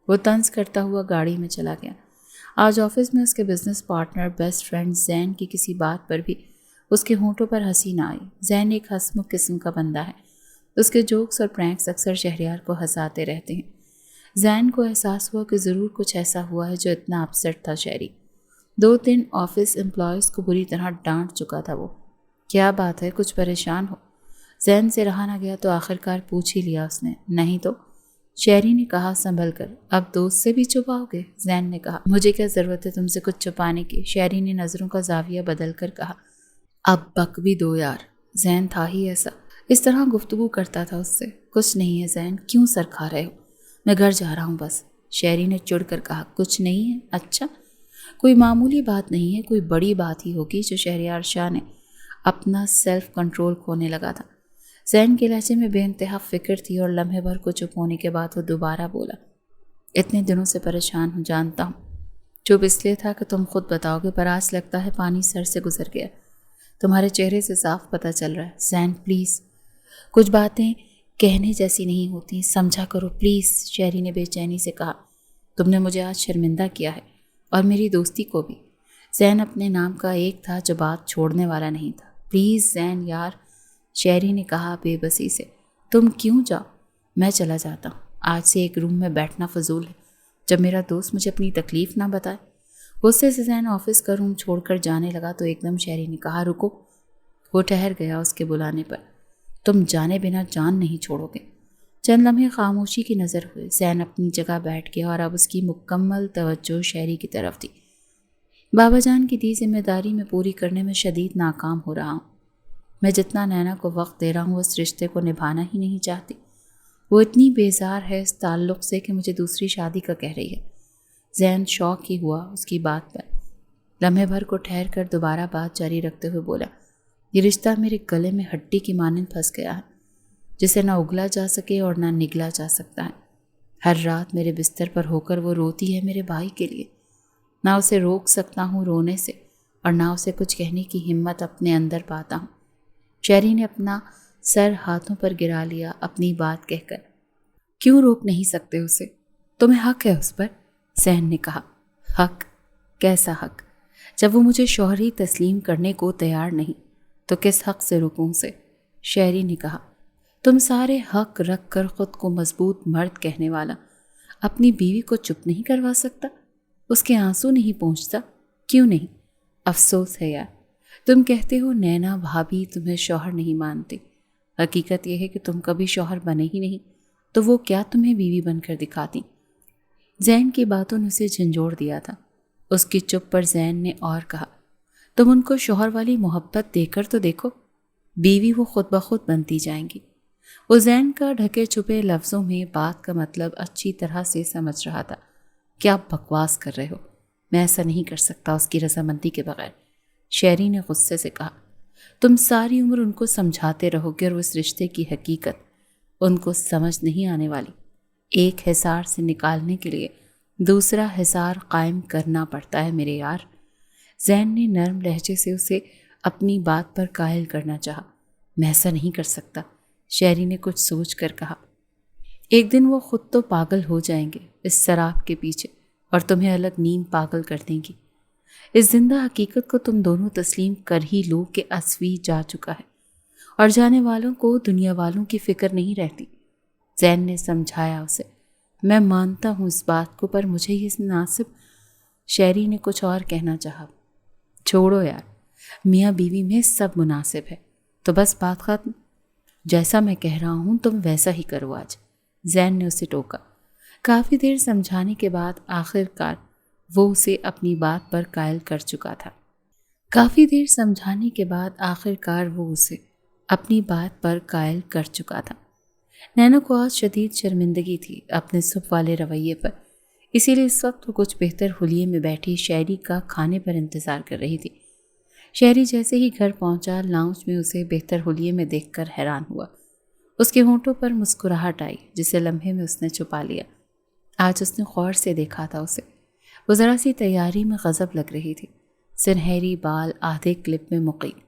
وہ طنز کرتا ہوا گاڑی میں چلا گیا۔ آج آفس میں اس کے بزنس پارٹنر بیسٹ فرینڈ زین کی کسی بات پر بھی اس کے ہونٹوں پر ہنسی نہ آئی۔ زین ایک ہنسمکھ قسم کا بندہ ہے، اس کے جوکس اور پرینکس اکثر شہریار کو ہنساتے رہتے ہیں۔ زین کو احساس ہوا کہ ضرور کچھ ایسا ہوا ہے جو اتنا اپسٹ تھا شہری۔ 2-3 آفس امپلائیز کو بری طرح ڈانٹ چکا تھا وہ۔ کیا بات ہے، کچھ پریشان ہو؟ زین سے رہا نہ گیا تو آخرکار پوچھ ہی لیا اس نے۔ نہیں تو، شہری نے کہا سنبھل کر۔ اب دوست سے بھی چھپاؤ گے؟ زین نے کہا۔ مجھے کیا ضرورت ہے تم سے کچھ چھپانے کی؟ شہری نے نظروں کا زاویہ بدل کر کہا۔ اب بک بھی دو یار، زین تھا ہی ایسا، اس طرح گفتگو کرتا تھا اس سے۔ کچھ نہیں ہے زین، کیوں سر کھا رہے ہو؟ میں گھر جا رہا ہوں بس، شہری نے چڑ کر کہا۔ کچھ نہیں ہے؟ اچھا، کوئی معمولی بات نہیں ہے، کوئی بڑی بات ہی ہوگی۔ جو شہریار شاہ نے اپنا سیلف کنٹرول کھونے لگا تھا۔ زین کے لہجے میں بے انتہا فکر تھی اور لمحے بھر کو چپ ہونے کے بعد وہ دوبارہ بولا، اتنے دنوں سے پریشان ہوں جانتا ہوں، چپ اس لیے تھا کہ تم خود بتاؤ گے، پر آج لگتا ہے پانی سر سے گزر گیا، تمہارے چہرے سے صاف پتہ چل رہا ہے۔ زین پلیز، کچھ باتیں کہنے جیسی نہیں ہوتی، سمجھا کرو پلیز، شہری نے بے چینی سے کہا۔ تم نے مجھے آج شرمندہ کیا ہے اور میری دوستی کو بھی۔ زین اپنے نام کا ایک تھا جو بات چھوڑنے والا نہیں تھا۔ پلیز زین یار، شہری نے کہا بے بسی سے۔ تم کیوں جاؤ؟ میں چلا جاتا ہوں، آج سے ایک روم میں بیٹھنا فضول ہے، جب میرا دوست مجھے اپنی تکلیف نہ بتائے۔ غصے سے زین آفس کا روم چھوڑ کر جانے لگا تو ایک دم شہری نے کہا، رکو۔ وہ ٹھہر گیا اس کے بلانے پر۔ تم جانے بنا جان نہیں چھوڑو گے۔ چند لمحے خاموشی کی نظر ہوئے۔ زین اپنی جگہ بیٹھ گیا اور اب اس کی مکمل توجہ شہری کی طرف تھی۔ بابا جان کی دی ذمہ داری میں پوری کرنے میں شدید ناکام ہو رہا ہوں۔ میں جتنا نینا کو وقت دے رہا ہوں وہ اس رشتے کو نبھانا ہی نہیں چاہتی۔ وہ اتنی بیزار ہے اس تعلق سے کہ مجھے دوسری شادی کا کہہ رہی ہے۔ زین شوق ہی ہوا اس کی بات پر۔ لمحے بھر کو ٹھہر کر دوبارہ بات جاری رکھتے ہوئے بولا، یہ رشتہ میرے گلے میں ہڈی کی مانند پھنس گیا ہے، جسے نہ اگلا جا سکے اور نہ نگلا جا سکتا ہے۔ ہر رات میرے بستر پر ہو کر وہ روتی ہے میرے بھائی کے لیے۔ نہ اسے روک سکتا ہوں رونے سے اور نہ اسے کچھ کہنے کی ہمت اپنے اندر پاتا ہوں۔ شہری نے اپنا سر ہاتھوں پر گرا لیا اپنی بات کہہ کر۔ کیوں روک نہیں سکتے اسے؟ تمہیں حق ہے اس پر، زین نے کہا۔ حق؟ کیسا حق؟ جب وہ مجھے شوہری تسلیم کرنے کو تیار نہیں تو کس حق سے روکوں اسے؟ شہری نے کہا۔ تم سارے حق رکھ کر خود کو مضبوط مرد کہنے والا اپنی بیوی کو چپ نہیں کروا سکتا؟ اس کے آنسو نہیں پہنچتا؟ کیوں نہیں؟ افسوس ہے یار، تم کہتے ہو نینا بھابھی تمہیں شوہر نہیں مانتی، حقیقت یہ ہے کہ تم کبھی شوہر بنے ہی نہیں، تو وہ کیا تمہیں بیوی بن کر دکھاتی؟ زین کی باتوں نے اسے جھنجھوڑ دیا تھا۔ اس کی چپ پر زین نے اور کہا، تم ان کو شوہر والی محبت دے کر تو دیکھو، بیوی وہ خود بخود بنتی جائیں گی۔ وہ زین کا ڈھکے چھپے لفظوں میں بات کا مطلب اچھی طرح سے سمجھ رہا تھا۔ کیا بکواس کر رہے ہو؟ میں ایسا نہیں کر سکتا اس کی رضامندی کے بغیر، شہری نے غصے سے کہا۔ تم ساری عمر ان کو سمجھاتے رہو گے اور اس رشتے کی حقیقت ان کو سمجھ نہیں آنے والی۔ ایک حصار سے نکالنے کے لیے دوسرا حصار قائم کرنا پڑتا ہے میرے یار۔ زین نے نرم لہجے سے اسے اپنی بات پر قائل کرنا چاہا۔ میں ایسا نہیں کر سکتا، شہری نے کچھ سوچ کر کہا۔ ایک دن وہ خود تو پاگل ہو جائیں گے اس شراب کے پیچھے اور تمہیں الگ نیم پاگل کر دیں گی۔ اس زندہ حقیقت کو تم دونوں تسلیم کر ہی لو کہ اسوی جا چکا ہے اور جانے والوں کو دنیا والوں کی فکر نہیں رہتی۔ زین نے سمجھایا اسے۔ میں مانتا ہوں اس بات کو، پر مجھے یہ مناسب۔ شہری نے کچھ اور کہنا چاہا۔ چھوڑو یار، میاں بیوی میں سب مناسب ہے، تو بس بات ختم، جیسا میں کہہ رہا ہوں تم ویسا ہی کرو آج، زین نے اسے ٹوکا۔ کافی دیر سمجھانے کے بعد آخرکار وہ اسے اپنی بات پر قائل کر چکا تھا۔ نینا کو آج شدید شرمندگی تھی اپنے صبح والے رویے پر، اسی لیے اس وقت وہ کچھ بہتر حلیے میں بیٹھی شہری کا کھانے پر انتظار کر رہی تھی۔ شہری جیسے ہی گھر پہنچا لاؤنج میں اسے بہتر حلیے میں دیکھ کر حیران ہوا۔ اس کے ہونٹوں پر مسکراہٹ آئی جسے لمحے میں اس نے چھپا لیا۔ آج اس نے غور سے دیکھا تھا اسے، وہ ذرا سی تیاری میں غضب لگ رہی تھی۔ سنہری بال آدھے کلپ میں مقیم،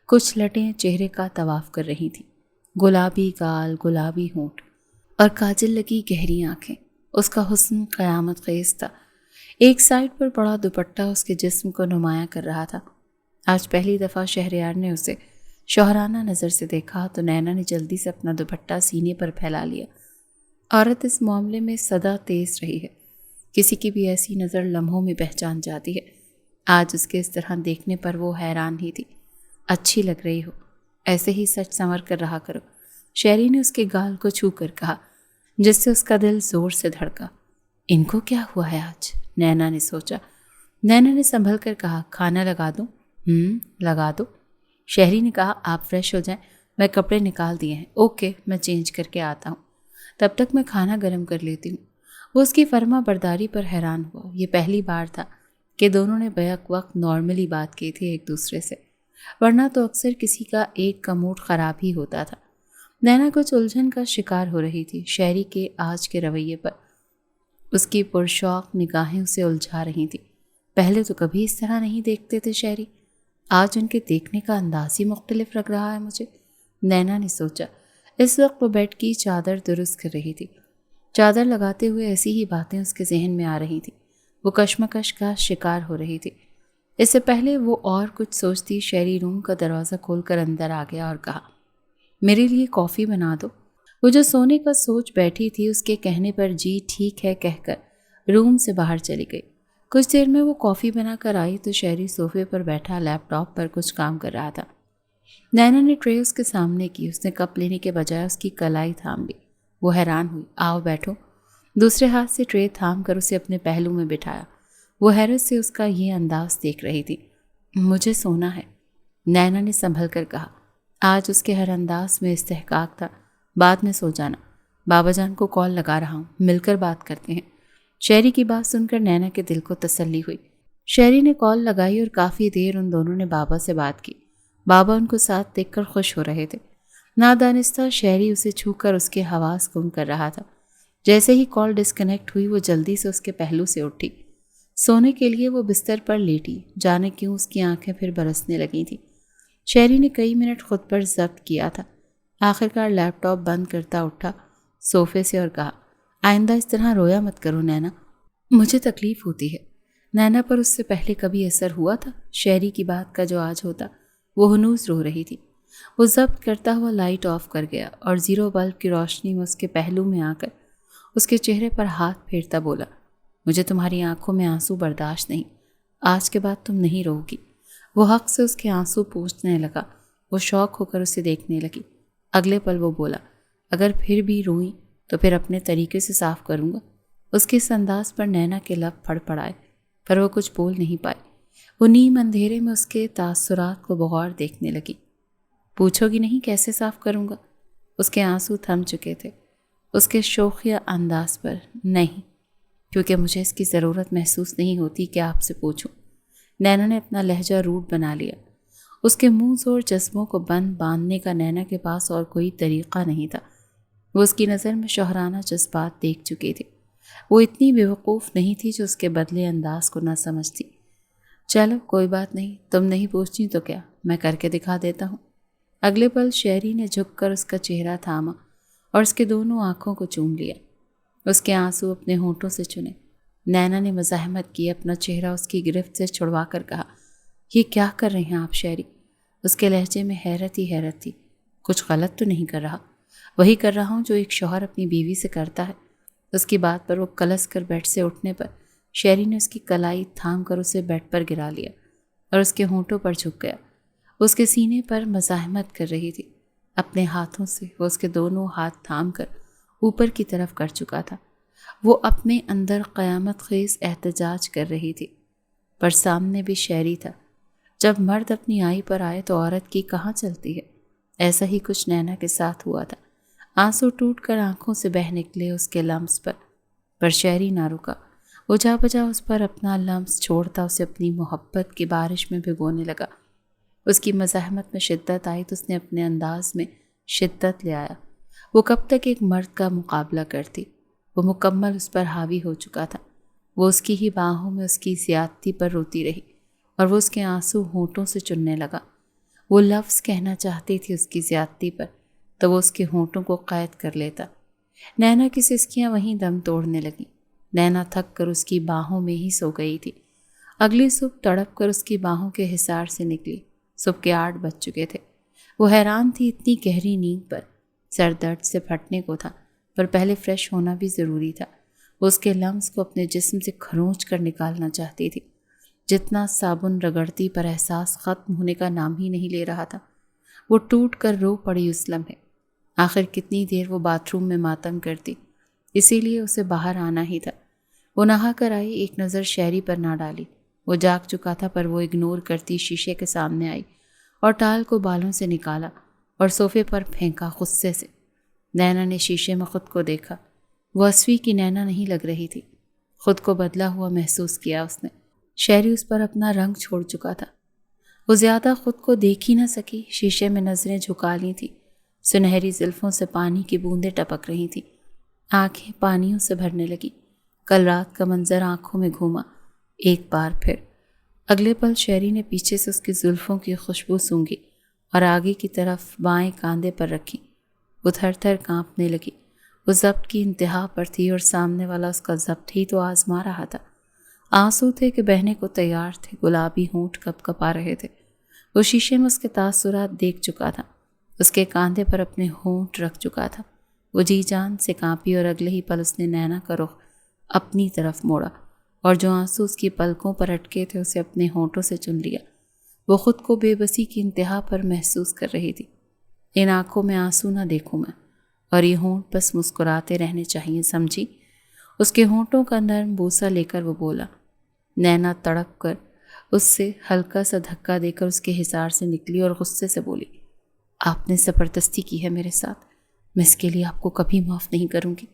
کچھ لٹیں چہرے کا طواف کر رہی تھیں، گلابی گال، گلابی ہونٹ اور کاجل لگی گہری آنکھیں۔ اس کا حسن قیامت خیز تھا۔ ایک سائڈ پر پڑا دوپٹہ اس کے جسم کو نمایاں کر رہا تھا۔ آج پہلی دفعہ شہریار نے اسے شوہرانہ نظر سے دیکھا تو نینا نے جلدی سے اپنا دوپٹہ سینے پر پھیلا لیا۔ عورت اس معاملے میں سدا تیز رہی ہے، کسی کی بھی ایسی نظر لمحوں میں پہچان جاتی ہے۔ آج اس کے اس طرح دیکھنے پر وہ حیران ہی تھی۔ اچھی لگ رہی ہو، ایسے ہی سچ سنور کر رہا کرو، شہری نے اس کے گال کو چھو کر کہا، جس سے اس کا دل زور سے دھڑکا۔ ان کو کیا ہوا ہے آج؟ نینا نے سوچا۔ نینا نے سنبھل کر کہا، کھانا لگا دوں؟ لگا دو۔ شہری نے کہا، آپ فریش ہو جائیں، میں کپڑے نکال دیے ہیں۔ اوکے، میں چینج کر کے آتا ہوں، تب تک میں کھانا گرم کر لیتی ہوں۔ وہ اس کی فرما برداری پر حیران ہوا۔ یہ پہلی بار تھا کہ دونوں نے بیک وقت نارملی بات کی تھی ایک دوسرے سے، ورنہ تو اکثر کسی کا ایک کا موڈ خراب ہی ہوتا تھا۔ نینا کچھ الجھن کا شکار ہو رہی تھی شہری کے آج کے رویے پر۔ اس کی پرشوق نگاہیں اسے الجھا رہی تھی۔ پہلے تو کبھی اس طرح نہیں دیکھتے تھے شہری، آج ان کے دیکھنے کا انداز ہی مختلف لگ رہا ہے مجھے، نینا نے سوچا۔ اس وقت وہ بیڈ کی چادر درست کر رہی تھی۔ چادر لگاتے ہوئے ایسی ہی باتیں اس کے ذہن میں آ رہی تھیں۔ وہ کشمکش کا شکار ہو رہی تھی۔ اس سے پہلے وہ اور کچھ سوچتی شہری روم کا دروازہ کھول کر اندر آ گیا اور کہا، میرے لیے کافی بنا دو۔ وہ جو سونے کا سوچ بیٹھی تھی اس کے کہنے پر جی ٹھیک ہے کہہ کر روم سے باہر چلی گئی۔ کچھ دیر میں وہ کافی بنا کر آئی تو شہری صوفے پر بیٹھا لیپ ٹاپ پر کچھ کام کر رہا تھا۔ نینا نے ٹرے اس کے سامنے کی، اس نے کپ لینے کے بجائے اس کی کلائی تھام لی۔ وہ حیران ہوئی، آؤ بیٹھو۔ دوسرے ہاتھ سے ٹرے تھام کر اسے اپنے پہلو میں بٹھایا۔ وہ حیرت سے اس کا یہ انداز دیکھ رہی تھی۔ مجھے سونا ہے، نینا نے سنبھل کر کہا۔ آج اس کے ہر انداز میں استحقاق تھا۔ بعد میں سو جانا، بابا جان کو کال لگا رہا ہوں، مل کر بات کرتے ہیں۔ شہری کی بات سن کر نینا کے دل کو تسلی ہوئی۔ شہری نے کال لگائی اور کافی دیر ان دونوں نے بابا سے بات کی۔ بابا ان کو ساتھ دیکھ کر خوش ہو رہے تھے۔ نادانستہ شہری اسے چھو کر اس کے حواس گم کر رہا تھا۔ جیسے ہی کال ڈسکنیکٹ ہوئی وہ جلدی سے اس کے پہلو سے اٹھی۔ سونے کے لیے وہ بستر پر لیٹی، جانے کیوں اس کی آنکھیں پھر برسنے لگی تھیں۔ شہری نے کئی منٹ خود پر ضبط کیا تھا۔ آخرکار لیپ ٹاپ بند کرتا اٹھا صوفے سے اور کہا، آئندہ اس طرح رویا مت کرو نینا، مجھے تکلیف ہوتی ہے۔ نینا پر اس سے پہلے کبھی اثر ہوا تھا شہری کی بات کا جو آج ہوتا؟ وہ ہنوز رو رہی تھی۔ وہ ضبط کرتا ہوا لائٹ آف کر گیا اور زیرو بلب کی روشنی میں اس کے پہلو میں آ کر اس کے چہرے پر ہاتھ پھیرتا بولا، مجھے تمہاری آنکھوں میں آنسو برداشت نہیں، آج کے بعد تم نہیں رو گی۔ وہ حق سے اس کے آنسو پوچھنے لگا۔ وہ شوق ہو کر اسے دیکھنے لگی۔ اگلے پل وہ بولا، اگر پھر بھی روئی تو پھر اپنے طریقے سے صاف کروں گا۔ اس کے اس انداز پر نینا کے لب پھڑ پڑائے، پر وہ کچھ بول نہیں پائی۔ وہ نیم اندھیرے میں اس کے تاثرات کو بغور دیکھنے لگی۔ پوچھو گی نہیں کیسے صاف کروں گا؟ اس کے آنسو تھم چکے تھے۔ اس کے شوخیہ انداز پر، نہیں، کیونکہ مجھے اس کی ضرورت محسوس نہیں ہوتی کہ آپ سے پوچھوں۔ نینا نے اپنا لہجہ روڈ بنا لیا۔ اس کے منہ زور جذبوں کو باندھنے کا نینا کے پاس اور کوئی طریقہ نہیں تھا۔ وہ اس کی نظر میں شوہرانہ جذبات دیکھ چکی تھی۔ وہ اتنی بیوقوف نہیں تھی جو اس کے بدلے انداز کو نہ سمجھتی۔ چلو کوئی بات نہیں، تم نہیں پوچھتی تو کیا، میں کر کے دکھا دیتا ہوں۔ اگلے پل شہری نے جھک کر اس کا چہرہ تھاما اور اس کے دونوں آنکھوں کو چوم لیا۔ اس کے آنسو اپنے ہونٹوں سے چنے۔ نینا نے مزاحمت کی، اپنا چہرہ اس کی گرفت سے چھڑوا کر کہا، یہ کیا کر رہے ہیں آپ شہری؟ اس کے لہجے میں حیرت ہی حیرت تھی۔ کچھ غلط تو نہیں کر رہا؟ وہی کر رہا ہوں جو ایک شوہر اپنی بیوی سے کرتا ہے۔ اس کی بات پر وہ کلس کر بیڈ سے اٹھنے پر شہری نے اس کی کلائی تھام کر اسے بیڈ پر گرا لیا اور اس کے ہونٹوں پر جھک گیا۔ اس کے سینے پر مزاحمت کر رہی تھی۔ اپنے ہاتھوں سے وہ اس کے دونوں ہاتھ تھام کر اوپر کی طرف کر چکا تھا۔ وہ اپنے اندر قیامت خیز احتجاج کر رہی تھی، پر سامنے بھی شہری تھا۔ جب مرد اپنی آئی پر آئے تو عورت کی کہاں چلتی ہے؟ ایسا ہی کچھ نینا کے ساتھ ہوا تھا۔ آنسو ٹوٹ کر آنکھوں سے بہہ نکلے اس کے لمس پر شہری نہ رکا۔ وہ جا بجا اس پر اپنا لمس چھوڑتا اسے اپنی محبت کی بارش میں بھگونے لگا۔ اس کی مزاحمت میں شدت آئی تو اس نے اپنے انداز میں شدت لے آیا۔ وہ کب تک ایک مرد کا مقابلہ کرتی؟ وہ مکمل اس پر حاوی ہو چکا تھا۔ وہ اس کی ہی باہوں میں اس کی زیادتی پر روتی رہی اور وہ اس کے آنسو ہونٹوں سے چننے لگا۔ وہ لفظ کہنا چاہتی تھی اس کی زیادتی پر تو وہ اس کے ہونٹوں کو قید کر لیتا۔ نینا کی سسکیاں وہیں دم توڑنے لگیں۔ نینا تھک کر اس کی باہوں میں ہی سو گئی تھی۔ اگلی صبح تڑپ کر اس کی باہوں کے حصار سے نکلی۔ صبح کے 8 بج چکے تھے۔ وہ حیران تھی اتنی گہری نیند پر۔ سر درد سے پھٹنے کو تھا، پر پہلے فریش ہونا بھی ضروری تھا۔ وہ اس کے لمس کو اپنے جسم سے کھرونچ کر نکالنا چاہتی تھی۔ جتنا صابن رگڑتی پر احساس ختم ہونے کا نام ہی نہیں لے رہا تھا۔ وہ ٹوٹ کر رو پڑی اس لمحے۔ آخر کتنی دیر وہ باتھ روم میں ماتم کرتی، اسی لیے اسے باہر آنا ہی تھا۔ وہ نہا کر آئی، ایک نظر شہری پر نہ ڈالی۔ وہ جاگ چکا تھا پر وہ اگنور کرتی شیشے کے سامنے آئی اور ٹال کو بالوں سے نکالا اور صوفے پر پھینکا غصے سے۔ نینا نے شیشے میں خود کو دیکھا۔ وہ اسوی کی نینا نہیں لگ رہی تھی۔ خود کو بدلا ہوا محسوس کیا اس نے۔ شہری اس پر اپنا رنگ چھوڑ چکا تھا۔ وہ زیادہ خود کو دیکھ ہی نہ سکی، شیشے میں نظریں جھکا لی تھی۔ سنہری زلفوں سے پانی کی بوندیں ٹپک رہی تھیں۔ آنکھیں پانیوں سے بھرنے لگی۔ کل رات کا منظر آنکھوں میں گھوما ایک بار پھر۔ اگلے پل شہری نے پیچھے سے اس کی زلفوں کی خوشبو سونگھی اور آگے کی طرف بائیں کاندھے پر رکھی۔ وہ تھر تھر کانپنے لگی۔ وہ ضبط کی انتہا پر تھی اور سامنے والا اس کا ضبط ہی تو آزما رہا تھا۔ آنسو تھے کہ بہنے کو تیار تھے، گلابی ہونٹ کپ کپا رہے تھے۔ وہ شیشے میں اس کے تاثرات دیکھ چکا تھا، اس کے کاندھے پر اپنے ہونٹ رکھ چکا تھا۔ وہ جی جان سے کانپی اور اگلے ہی پل اس نے نینا کا رخ اپنی طرف موڑا اور جو آنسو اس کی پلکوں پر اٹکے تھے اسے اپنے ہونٹوں سے چن لیا۔ وہ خود کو بے بسی کی انتہا پر محسوس کر رہی تھی۔ ان آنکھوں میں آنسو نہ دیکھوں میں، اور یہ ہونٹ بس مسکراتے رہنے چاہیے، سمجھی؟ اس کے ہونٹوں کا نرم بوسہ لے کر وہ بولا۔ نینا تڑپ کر اس سے ہلکا سا دھکا دے کر اس کے حصار سے نکلی اور غصے سے بولی، آپ نے زبردستی کی ہے میرے ساتھ، میں اس کے لیے آپ کو کبھی معاف نہیں کروں گی۔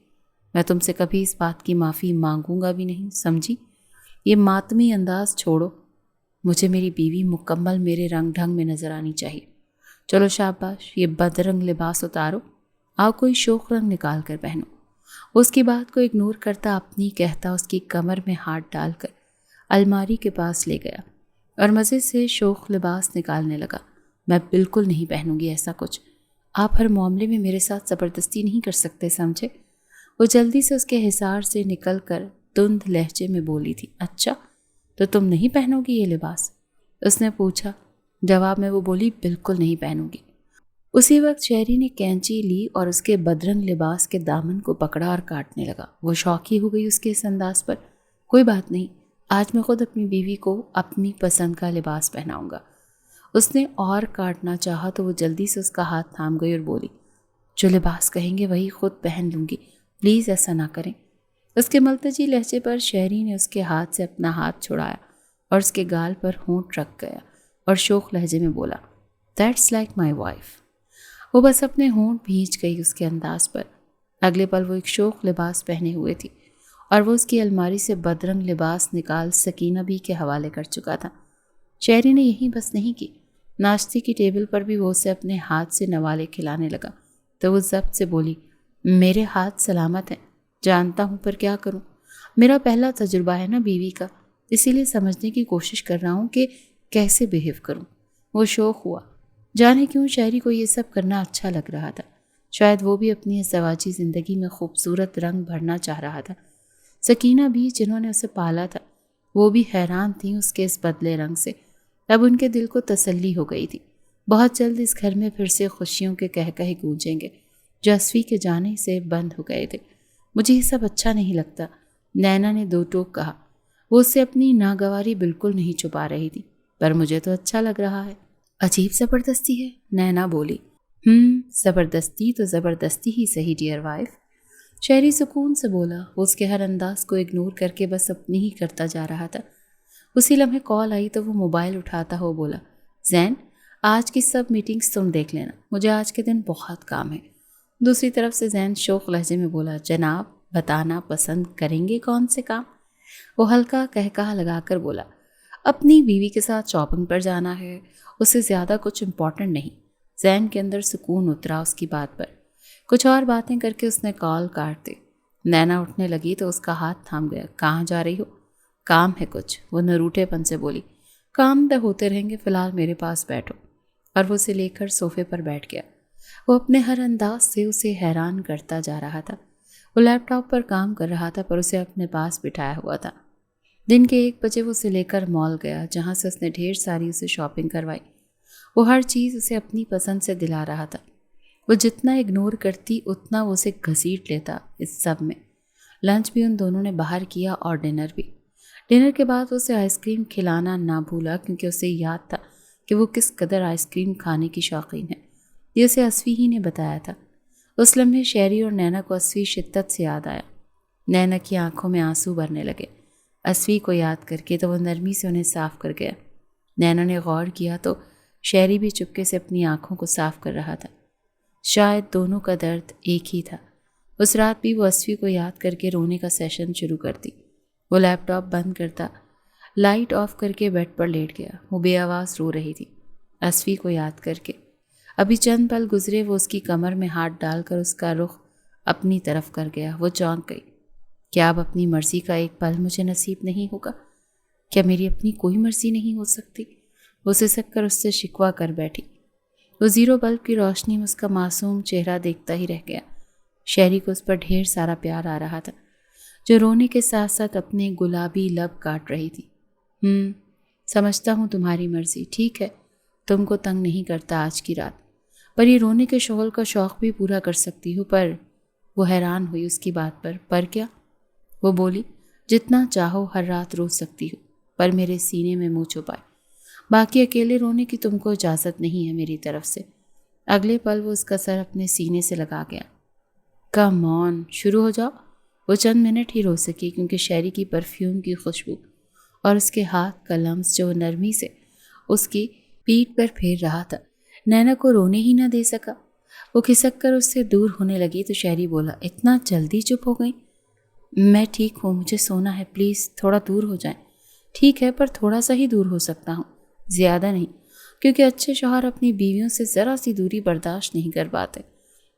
میں تم سے کبھی اس بات کی معافی مانگوں گا بھی نہیں، سمجھی؟ یہ ماتمی انداز چھوڑو۔ مجھے میری بیوی مکمل میرے رنگ ڈھنگ میں نظر آنی چاہیے۔ چلو شاباش، یہ بدرنگ لباس اتارو، آؤ کوئی شوخ رنگ نکال کر پہنو۔ اس کی بات کو اگنور کرتا اپنی کہتا اس کی کمر میں ہاتھ ڈال کر الماری کے پاس لے گیا اور مزے سے شوخ لباس نکالنے لگا۔ میں بالکل نہیں پہنوں گی ایسا کچھ۔ آپ ہر معاملے میں میرے ساتھ زبردستی نہیں کر سکتے، سمجھے؟ وہ جلدی سے اس کے حصار سے نکل کر تند لہجے میں بولی تھی، اچھا تو تم نہیں پہنو گی یہ لباس؟ اس نے پوچھا۔ جواب میں وہ بولی، بالکل نہیں پہنوں گی۔ اسی وقت شہری نے کینچی لی اور اس کے بدرنگ لباس کے دامن کو پکڑا اور کاٹنے لگا۔ وہ شوقی ہو گئی اس کے اس انداز پر۔ کوئی بات نہیں، آج میں خود اپنی بیوی کو اپنی پسند کا لباس پہناؤں گا۔ اس نے اور کاٹنا چاہا تو وہ جلدی سے اس کا ہاتھ تھام گئی اور بولی، جو لباس کہیں گے وہی خود پہن لوں گی، پلیز ایسا نہ کریں۔ اس کے ملتجی لہجے پر شہری نے اس کے ہاتھ سے اپنا ہاتھ چھڑایا اور اس کے گال پر ہونٹ رکھ گیا اور شوخ لہجے میں بولا، دیٹس لائک مائی وائف۔ وہ بس اپنے ہونٹ بھینچ گئی اس کے انداز پر۔ اگلے پل وہ ایک شوخ لباس پہنے ہوئے تھی اور وہ اس کی الماری سے بدرنگ لباس نکال سکینہ بھی کے حوالے کر چکا تھا۔ شہری نے یہی بس نہیں کی، ناشتے کی ٹیبل پر بھی وہ اسے اپنے ہاتھ سے نوالے کھلانے لگا تو وہ ضبط سے بولی، میرے ہاتھ سلامت ہیں، جانتا ہوں پر کیا کروں، میرا پہلا تجربہ ہے نا بیوی کا، اسی لیے سمجھنے کی کوشش کر رہا ہوں کہ کیسے بیہیو کروں۔ وہ شوق ہوا، جانے کیوں شہری کو یہ سب کرنا اچھا لگ رہا تھا۔ شاید وہ بھی اپنی ازدواجی زندگی میں خوبصورت رنگ بھرنا چاہ رہا تھا۔ سکینہ بھی، جنہوں نے اسے پالا تھا، وہ بھی حیران تھیں اس کے اس بدلے رنگ سے۔ اب ان کے دل کو تسلی ہو گئی تھی، بہت جلد اس گھر میں پھر سے خوشیوں کے کہکہے گونجیں گے جو اسوی کے جانے سے بند ہو گئے تھے۔ مجھے یہ سب اچھا نہیں لگتا، نینا نے دو ٹوک کہا۔ وہ اس سے اپنی ناگواری بالکل نہیں چھپا رہی تھی، پر مجھے تو اچھا لگ رہا ہے۔ عجیب زبردستی ہے، نینا بولی۔ زبردستی تو زبردستی ہی صحیح ڈیئر وائف، شہری سکون سے بولا۔ وہ اس کے ہر انداز کو اگنور کر کے بس اپنی ہی کرتا جا رہا تھا۔ اسی لمحے کال آئی تو وہ موبائل اٹھاتا ہو بولا، زین آج کی سب میٹنگز تم دیکھ لینا، مجھے آج کے دن بہت کام ہے۔ دوسری طرف سے زین شوق لہجے میں بولا، جناب بتانا پسند کریں گے کون سے کام؟ وہ ہلکا کہکہا لگا کر بولا، اپنی بیوی کے ساتھ شاپنگ پر جانا ہے، اس سے زیادہ کچھ امپورٹنٹ نہیں۔ زین کے اندر سکون اترا اس کی بات پر۔ کچھ اور باتیں کر کے اس نے کال کاٹ دی۔ نینا اٹھنے لگی تو اس کا ہاتھ تھام گیا۔ کہاں جا رہی ہو؟ کام ہے کچھ، وہ نروٹے پن سے بولی۔ کام تو ہوتے رہیں گے، فی الحال میرے پاس بیٹھو۔ اور وہ اسے لے کر صوفے پر بیٹھ گیا۔ وہ اپنے ہر انداز سے اسے حیران کرتا جا رہا تھا۔ وہ لیپ ٹاپ پر کام کر رہا تھا پر اسے اپنے پاس بٹھایا ہوا تھا۔ دن کے 1 بجے وہ اسے لے کر مال گیا، جہاں سے اس نے ڈھیر ساری اسے شاپنگ کروائی۔ وہ ہر چیز اسے اپنی پسند سے دلا رہا تھا۔ وہ جتنا اگنور کرتی اتنا وہ اسے گھسیٹ لیتا اس سب میں۔ لنچ بھی ان دونوں نے باہر کیا اور ڈنر بھی۔ ڈنر کے بعد وہ اسے آئس کریم کھلانا نہ بھولا، کیونکہ اسے یاد تھا کہ وہ کس قدر آئس کریم کھانے کی شوقین ہے۔ یہ اسے اسفی ہی نے بتایا تھا۔ اس لمحے شہری اور نینا کو اسفی شدت سے یاد آیا۔ نینا کی آنکھوں میں آنسو بھرنے لگے۔ اسفی کو یاد کر کے تو وہ نرمی سے انہیں صاف کر گیا۔ نینا نے غور کیا تو شہری بھی چپکے سے اپنی آنکھوں کو صاف کر رہا تھا۔ شاید دونوں کا درد ایک ہی تھا۔ اس رات بھی وہ اسفی کو یاد کر کے رونے کا سیشن شروع کر دی۔ وہ لیپ ٹاپ بند کرتا، لائٹ آف کر کے بیڈ پر لیٹ گیا۔ وہ بے آواز رو رہی تھی اسفی کو یاد کر کے۔ ابھی چند پل گزرے، وہ اس کی کمر میں ہاتھ ڈال کر اس کا رخ اپنی طرف کر گیا۔ وہ چونک گئی۔ کیا اب اپنی مرضی کا ایک پل مجھے نصیب نہیں ہوگا؟ کیا میری اپنی کوئی مرضی نہیں ہو سکتی؟ وہ سسک کر اس سے شکوہ کر بیٹھی۔ وہ زیرو بلب کی روشنی میں اس کا معصوم چہرہ دیکھتا ہی رہ گیا۔ شہری کو اس پر ڈھیر سارا پیار آ رہا تھا، جو رونے کے ساتھ ساتھ اپنے گلابی لب کاٹ رہی تھی۔ سمجھتا ہوں تمہاری مرضی، ٹھیک ہے، تم کو تنگ نہیں کرتا آج کی رات، پر یہ رونے کے شغل کا شوق بھی پورا کر سکتی ہوں۔ پر وہ حیران ہوئی اس کی بات پر۔ پر کیا؟ وہ بولی، جتنا چاہو ہر رات رو سکتی ہو، پر میرے سینے میں منہ چھپائے۔ باقی اکیلے رونے کی تم کو اجازت نہیں ہے میری طرف سے۔ اگلے پل وہ اس کا سر اپنے سینے سے لگا گیا۔ کم آن، شروع ہو جاؤ۔ وہ چند منٹ ہی رو سکی، کیونکہ شہری کی پرفیوم کی خوشبو اور اس کے ہاتھ کا لمس جو نرمی سے اس کی پیٹھ پر پھیر رہا تھا نینا کو رونے ہی نہ دے سکا۔ وہ کھسک کر اس سے دور ہونے لگی تو شہری بولا، اتنا جلدی چپ ہو گئی؟ میں ٹھیک ہوں، مجھے سونا ہے، پلیز تھوڑا دور ہو جائیں۔ ٹھیک ہے، پر تھوڑا سا ہی دور ہو سکتا ہوں، زیادہ نہیں، کیونکہ اچھے شوہر اپنی بیویوں سے ذرا سی دوری برداشت نہیں کر پاتے۔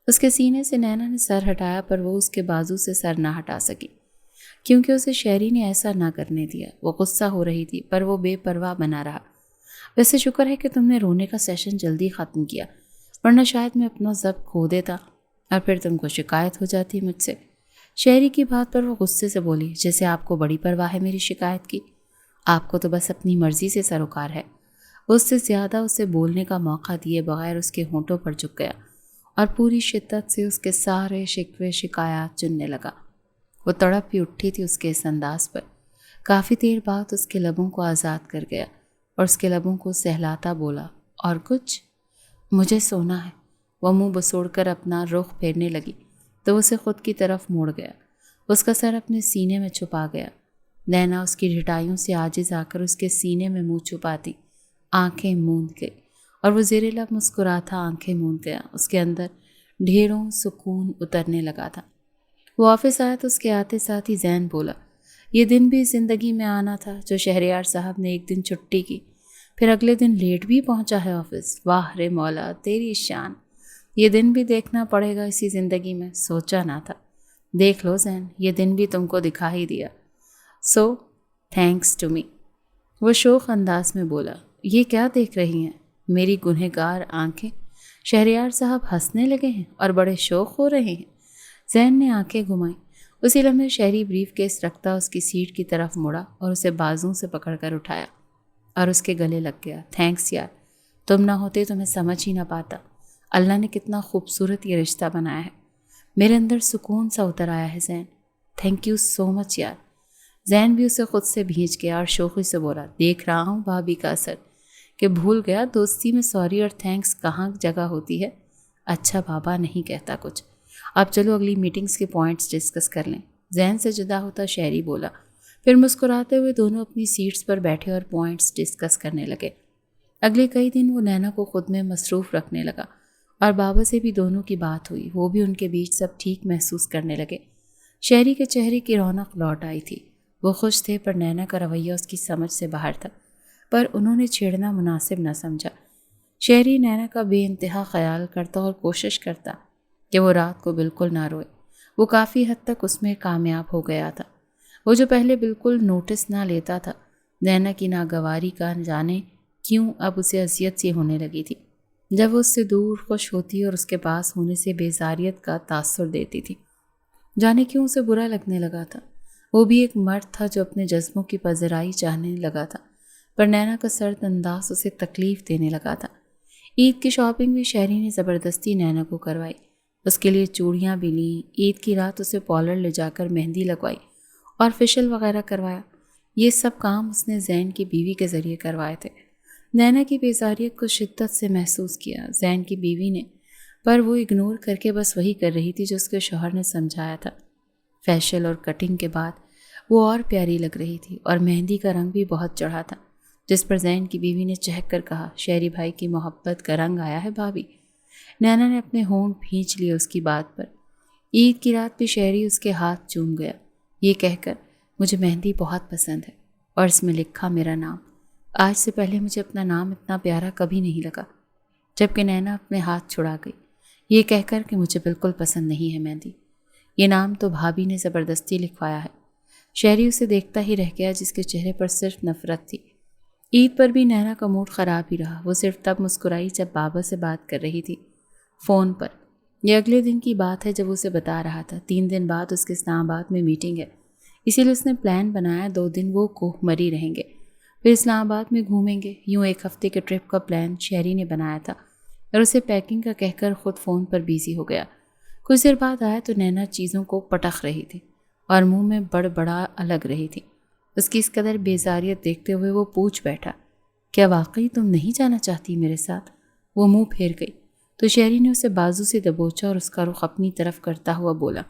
اس کے سینے سے نینا نے سر ہٹایا، پر وہ اس کے بازو سے سر نہ ہٹا سکی، کیونکہ اسے شہری نے ایسا نہ کرنے دیا۔ وہ غصہ ہو رہی تھی، پر وہ بے پرواہ بنا رہا۔ ویسے شکر ہے کہ تم نے رونے کا سیشن جلدی ختم کیا، ورنہ شاید میں اپنا ضبط کھو دیتا اور پھر تم کو شکایت ہو جاتی مجھ سے۔ شہری کی بات پر وہ غصے سے بولی، جیسے آپ کو بڑی پرواہ ہے میری شکایت کی، آپ کو تو بس اپنی مرضی سے سروکار ہے۔ وہ اس سے زیادہ اسے بولنے کا موقع دیے بغیر اس کے ہونٹوں پر جھک گیا اور پوری شدت سے اس کے سارے شکوے شکایات چننے لگا۔ وہ تڑپ بھی اٹھی تھی اس کے اس انداز پر۔ کافی دیر بعد اس کے لبوں کو آزاد کر گیا اور اس کے لبوں کو سہلاتا بولا، اور کچھ؟ مجھے سونا ہے۔ وہ منہ بسوڑ کر اپنا رخ پھیرنے لگی تو اسے خود کی طرف موڑ گیا۔ اس کا سر اپنے سینے میں چھپا گیا۔ نینا اس کی ڈھٹائیوں سے عاجز آ کر اس کے سینے میں منہ چھپاتی آنکھیں موند گئی اور وہ زیر لب مسکراتا آنکھیں موند گیا۔ اس کے اندر ڈھیروں سکون اترنے لگا تھا۔ وہ آفس آیا تو اس کے آتے ساتھ ہی زین بولا، یہ دن بھی زندگی میں آنا تھا جو شہریار صاحب نے ایک دن چھٹی کی، پھر اگلے دن لیٹ بھی پہنچا ہے آفس۔ واہ رے مولا، تیری شان، یہ دن بھی دیکھنا پڑے گا اسی زندگی میں، سوچا نہ تھا۔ دیکھ لو زین، یہ دن بھی تم کو دکھا ہی دیا، سو تھینکس ٹو می۔ وہ شوق انداز میں بولا، یہ کیا دیکھ رہی ہیں میری گنہگار آنکھیں؟ شہریار صاحب ہنسنے لگے ہیں اور بڑے شوق ہو رہے ہیں۔ زین نے آنکھیں گھمائیں۔ اسی لمحے شہری بریف کیس رکھتا اس کی سیٹ کی طرف مڑا اور اسے بازوں سے پکڑ کر اٹھایا اور اس کے گلے لگ گیا۔ تھینکس یار، تم نہ ہوتے تو میں سمجھ ہی نہ پاتا اللہ نے کتنا خوبصورت یہ رشتہ بنایا ہے۔ میرے اندر سکون سا اتر آیا ہے زین، تھینک یو سو مچ یار۔ زین بھی اسے خود سے بھیج گیا اور شوخی سے بولا، دیکھ رہا ہوں بھابھی کا اثر، کہ بھول گیا دوستی میں سوری اور تھینکس کہاں جگہ ہوتی ہے۔ اچھا بابا نہیں کہتا کچھ، اب چلو اگلی میٹنگز کے پوائنٹس ڈسکس کر لیں۔ ذہن سے جدا ہوتا شہری بولا، پھر مسکراتے ہوئے دونوں اپنی سیٹس پر بیٹھے اور پوائنٹس ڈسکس کرنے لگے۔ اگلے کئی دن وہ نینا کو خود میں مصروف رکھنے لگا اور بابا سے بھی دونوں کی بات ہوئی، وہ بھی ان کے بیچ سب ٹھیک محسوس کرنے لگے۔ شہری کے چہرے کی رونق لوٹ آئی تھی، وہ خوش تھے، پر نینا کا رویہ اس کی سمجھ سے باہر تھا، پر انہوں نے چھیڑنا مناسب نہ سمجھا۔ شہری نینا کا بے انتہا خیال کرتا اور کوشش کرتا کہ وہ رات کو بالکل نہ روئے۔ وہ کافی حد تک اس میں کامیاب ہو گیا تھا۔ وہ جو پہلے بالکل نوٹس نہ لیتا تھا، نینا کی ناگواری کا جانے کیوں اب اسے اذیت سی ہونے لگی تھی جب وہ اس سے دور خوش ہوتی اور اس کے پاس ہونے سے بیزاریت کا تاثر دیتی تھی۔ جانے کیوں اسے برا لگنے لگا تھا۔ وہ بھی ایک مرد تھا جو اپنے جذبوں کی پذیرائی چاہنے لگا تھا، پر نینا کا سرد انداز اسے تکلیف دینے لگا تھا۔ عید کی شاپنگ بھی شہری نے زبردستی نینا کو کروائی، اس کے لیے چوڑیاں بھی لیں، عید کی رات اسے پارلر لے جا کر مہندی لگوائی اور فیشل وغیرہ کروایا۔ یہ سب کام اس نے زین کی بیوی کے ذریعے کروائے تھے۔ نینا کی بیزاریت کو شدت سے محسوس کیا زین کی بیوی نے، پر وہ اگنور کر کے بس وہی کر رہی تھی جو اس کے شوہر نے سمجھایا تھا۔ فیشل اور کٹنگ کے بعد وہ اور پیاری لگ رہی تھی اور مہندی کا رنگ بھی بہت چڑھا تھا، جس پر زین کی بیوی نے چہک کر کہا، شہری بھائی کی محبت کا رنگ آیا ہے بھابھی۔ نینا نے اپنے ہونٹ بھینچ لیے اس کی بات پر۔ عید کی رات بھی شہری اس کے ہاتھ چوم گیا، یہ کہہ کر، مجھے مہندی بہت پسند ہے اور اس میں لکھا میرا نام۔ آج سے پہلے مجھے اپنا نام اتنا پیارا کبھی نہیں لگا۔ جبکہ نینا اپنے ہاتھ چھڑا گئی، یہ کہہ کر کہ مجھے بالکل پسند نہیں ہے مہندی، یہ نام تو بھابھی نے زبردستی لکھوایا ہے۔ شہری اسے دیکھتا ہی رہ گیا جس کے چہرے پر صرف نفرت تھی۔ عید پر بھی نینا کا موڈ خراب ہی رہا، وہ صرف تب مسکرائی جب بابا سے بات کر رہی تھی فون پر۔ یہ اگلے دن کی بات ہے جب اسے بتا رہا تھا 3 دن بعد اس کے اسلام آباد میں میٹنگ ہے، اسی لیے اس نے پلان بنایا 2 دن وہ کوہ مری رہیں گے، پھر اسلام آباد میں گھومیں گے۔ یوں 1 ہفتے کے ٹرپ کا پلان شہری نے بنایا تھا اور اسے پیکنگ کا کہہ کر خود فون پر بیزی ہو گیا۔ کچھ دیر بعد آیا تو نینا چیزوں کو پٹخ رہی تھی اور منہ میں بڑبڑا لگ رہی تھی۔ اس کی اس قدر بیزاریت دیکھتے ہوئے وہ پوچھ بیٹھا، کیا واقعی تم نہیں جانا چاہتی میرے ساتھ؟ وہ منہ پھیر گئی تو شہری نے اسے بازو سے دبوچا اور اس کا رخ اپنی طرف کرتا ہوا بولا،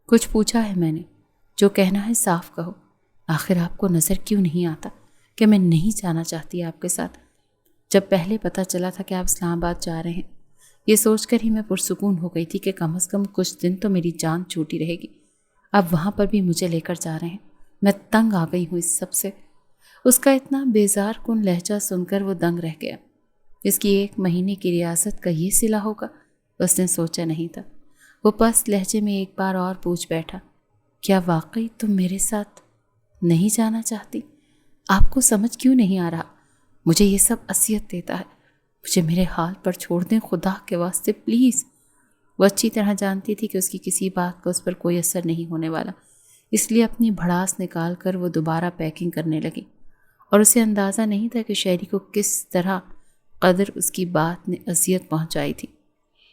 کچھ پوچھا ہے میں نے؟ جو کہنا ہے صاف کہو۔ آخر آپ کو نظر کیوں نہیں آتا کہ میں نہیں جانا چاہتی آپ کے ساتھ؟ جب پہلے پتہ چلا تھا کہ آپ اسلام آباد جا رہے ہیں، یہ سوچ کر ہی میں پرسکون ہو گئی تھی کہ کم از کم کچھ دن تو میری جان چھوٹی رہے گی۔ اب وہاں پر بھی مجھے لے کر جا رہے ہیں، میں تنگ آ گئی ہوں اس سب سے۔ اس کا اتنا بیزار کن لہجہ سن کر وہ دنگ رہ گیا۔ اس کی 1 مہینے کی ریاست کا یہ صلہ ہوگا، اس نے سوچا نہیں تھا۔ وہ پست لہجے میں ایک بار اور پوچھ بیٹھا، کیا واقعی تم میرے ساتھ نہیں جانا چاہتی؟ آپ کو سمجھ کیوں نہیں آ رہا؟ مجھے یہ سب اذیت دیتا ہے، مجھے میرے حال پر چھوڑ دیں خدا کے واسطے پلیز۔ وہ اچھی طرح جانتی تھی کہ اس کی کسی بات کا اس پر کوئی اثر نہیں ہونے والا، اس لیے اپنی بھڑاس نکال کر وہ دوبارہ پیکنگ کرنے لگی، اور اسے اندازہ نہیں تھا کہ شہری کو کس طرح قدر اس کی بات نے اذیت پہنچائی تھی۔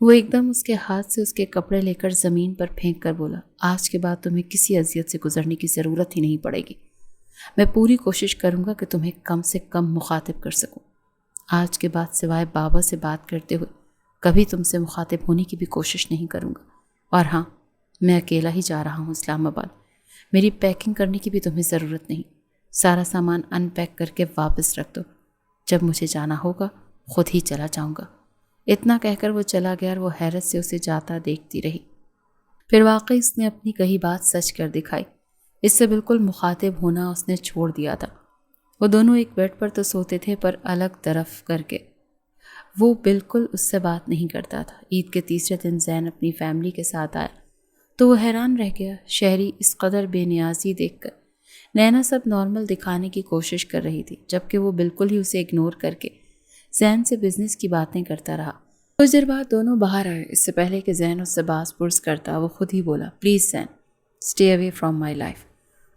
وہ ایک دم اس کے ہاتھ سے اس کے کپڑے لے کر زمین پر پھینک کر بولا، آج کے بعد تمہیں کسی اذیت سے گزرنے کی ضرورت ہی نہیں پڑے گی۔ میں پوری کوشش کروں گا کہ تمہیں کم سے کم مخاطب کر سکوں۔ آج کے بعد سوائے بابا سے بات کرتے ہوئے کبھی تم سے مخاطب ہونے کی بھی کوشش نہیں کروں گا۔ اور ہاں، میں اکیلا ہی جا رہا ہوں اسلام آباد، میری پیکنگ کرنے کی بھی تمہیں ضرورت نہیں۔ سارا سامان ان پیک کر کے واپس رکھ دو، جب مجھے جانا ہوگا خود ہی چلا جاؤں گا۔ اتنا کہہ کر وہ چلا گیا اور وہ حیرت سے اسے جاتا دیکھتی رہی۔ پھر واقعی اس نے اپنی کہی بات سچ کر دکھائی، اس سے بالکل مخاطب ہونا اس نے چھوڑ دیا تھا۔ وہ دونوں ایک بیڈ پر تو سوتے تھے پر الگ طرف کر کے۔ وہ بالکل اس سے بات نہیں کرتا تھا۔ عید کے تیسرے دن زین اپنی فیملی کے ساتھ آیا تو وہ حیران رہ گیا، شہری اس قدر بے نیازی دیکھ کر۔ نینا سب نارمل دکھانے کی کوشش کر رہی تھی، جبکہ وہ بالکل ہی اسے اگنور کر کے زین سے بزنس کی باتیں کرتا رہا۔ کچھ دیر بعد دونوں باہر آئے۔ اس سے پہلے کہ زین اس سے باز پرس کرتا، وہ خود ہی بولا، please Zain, stay away from my life,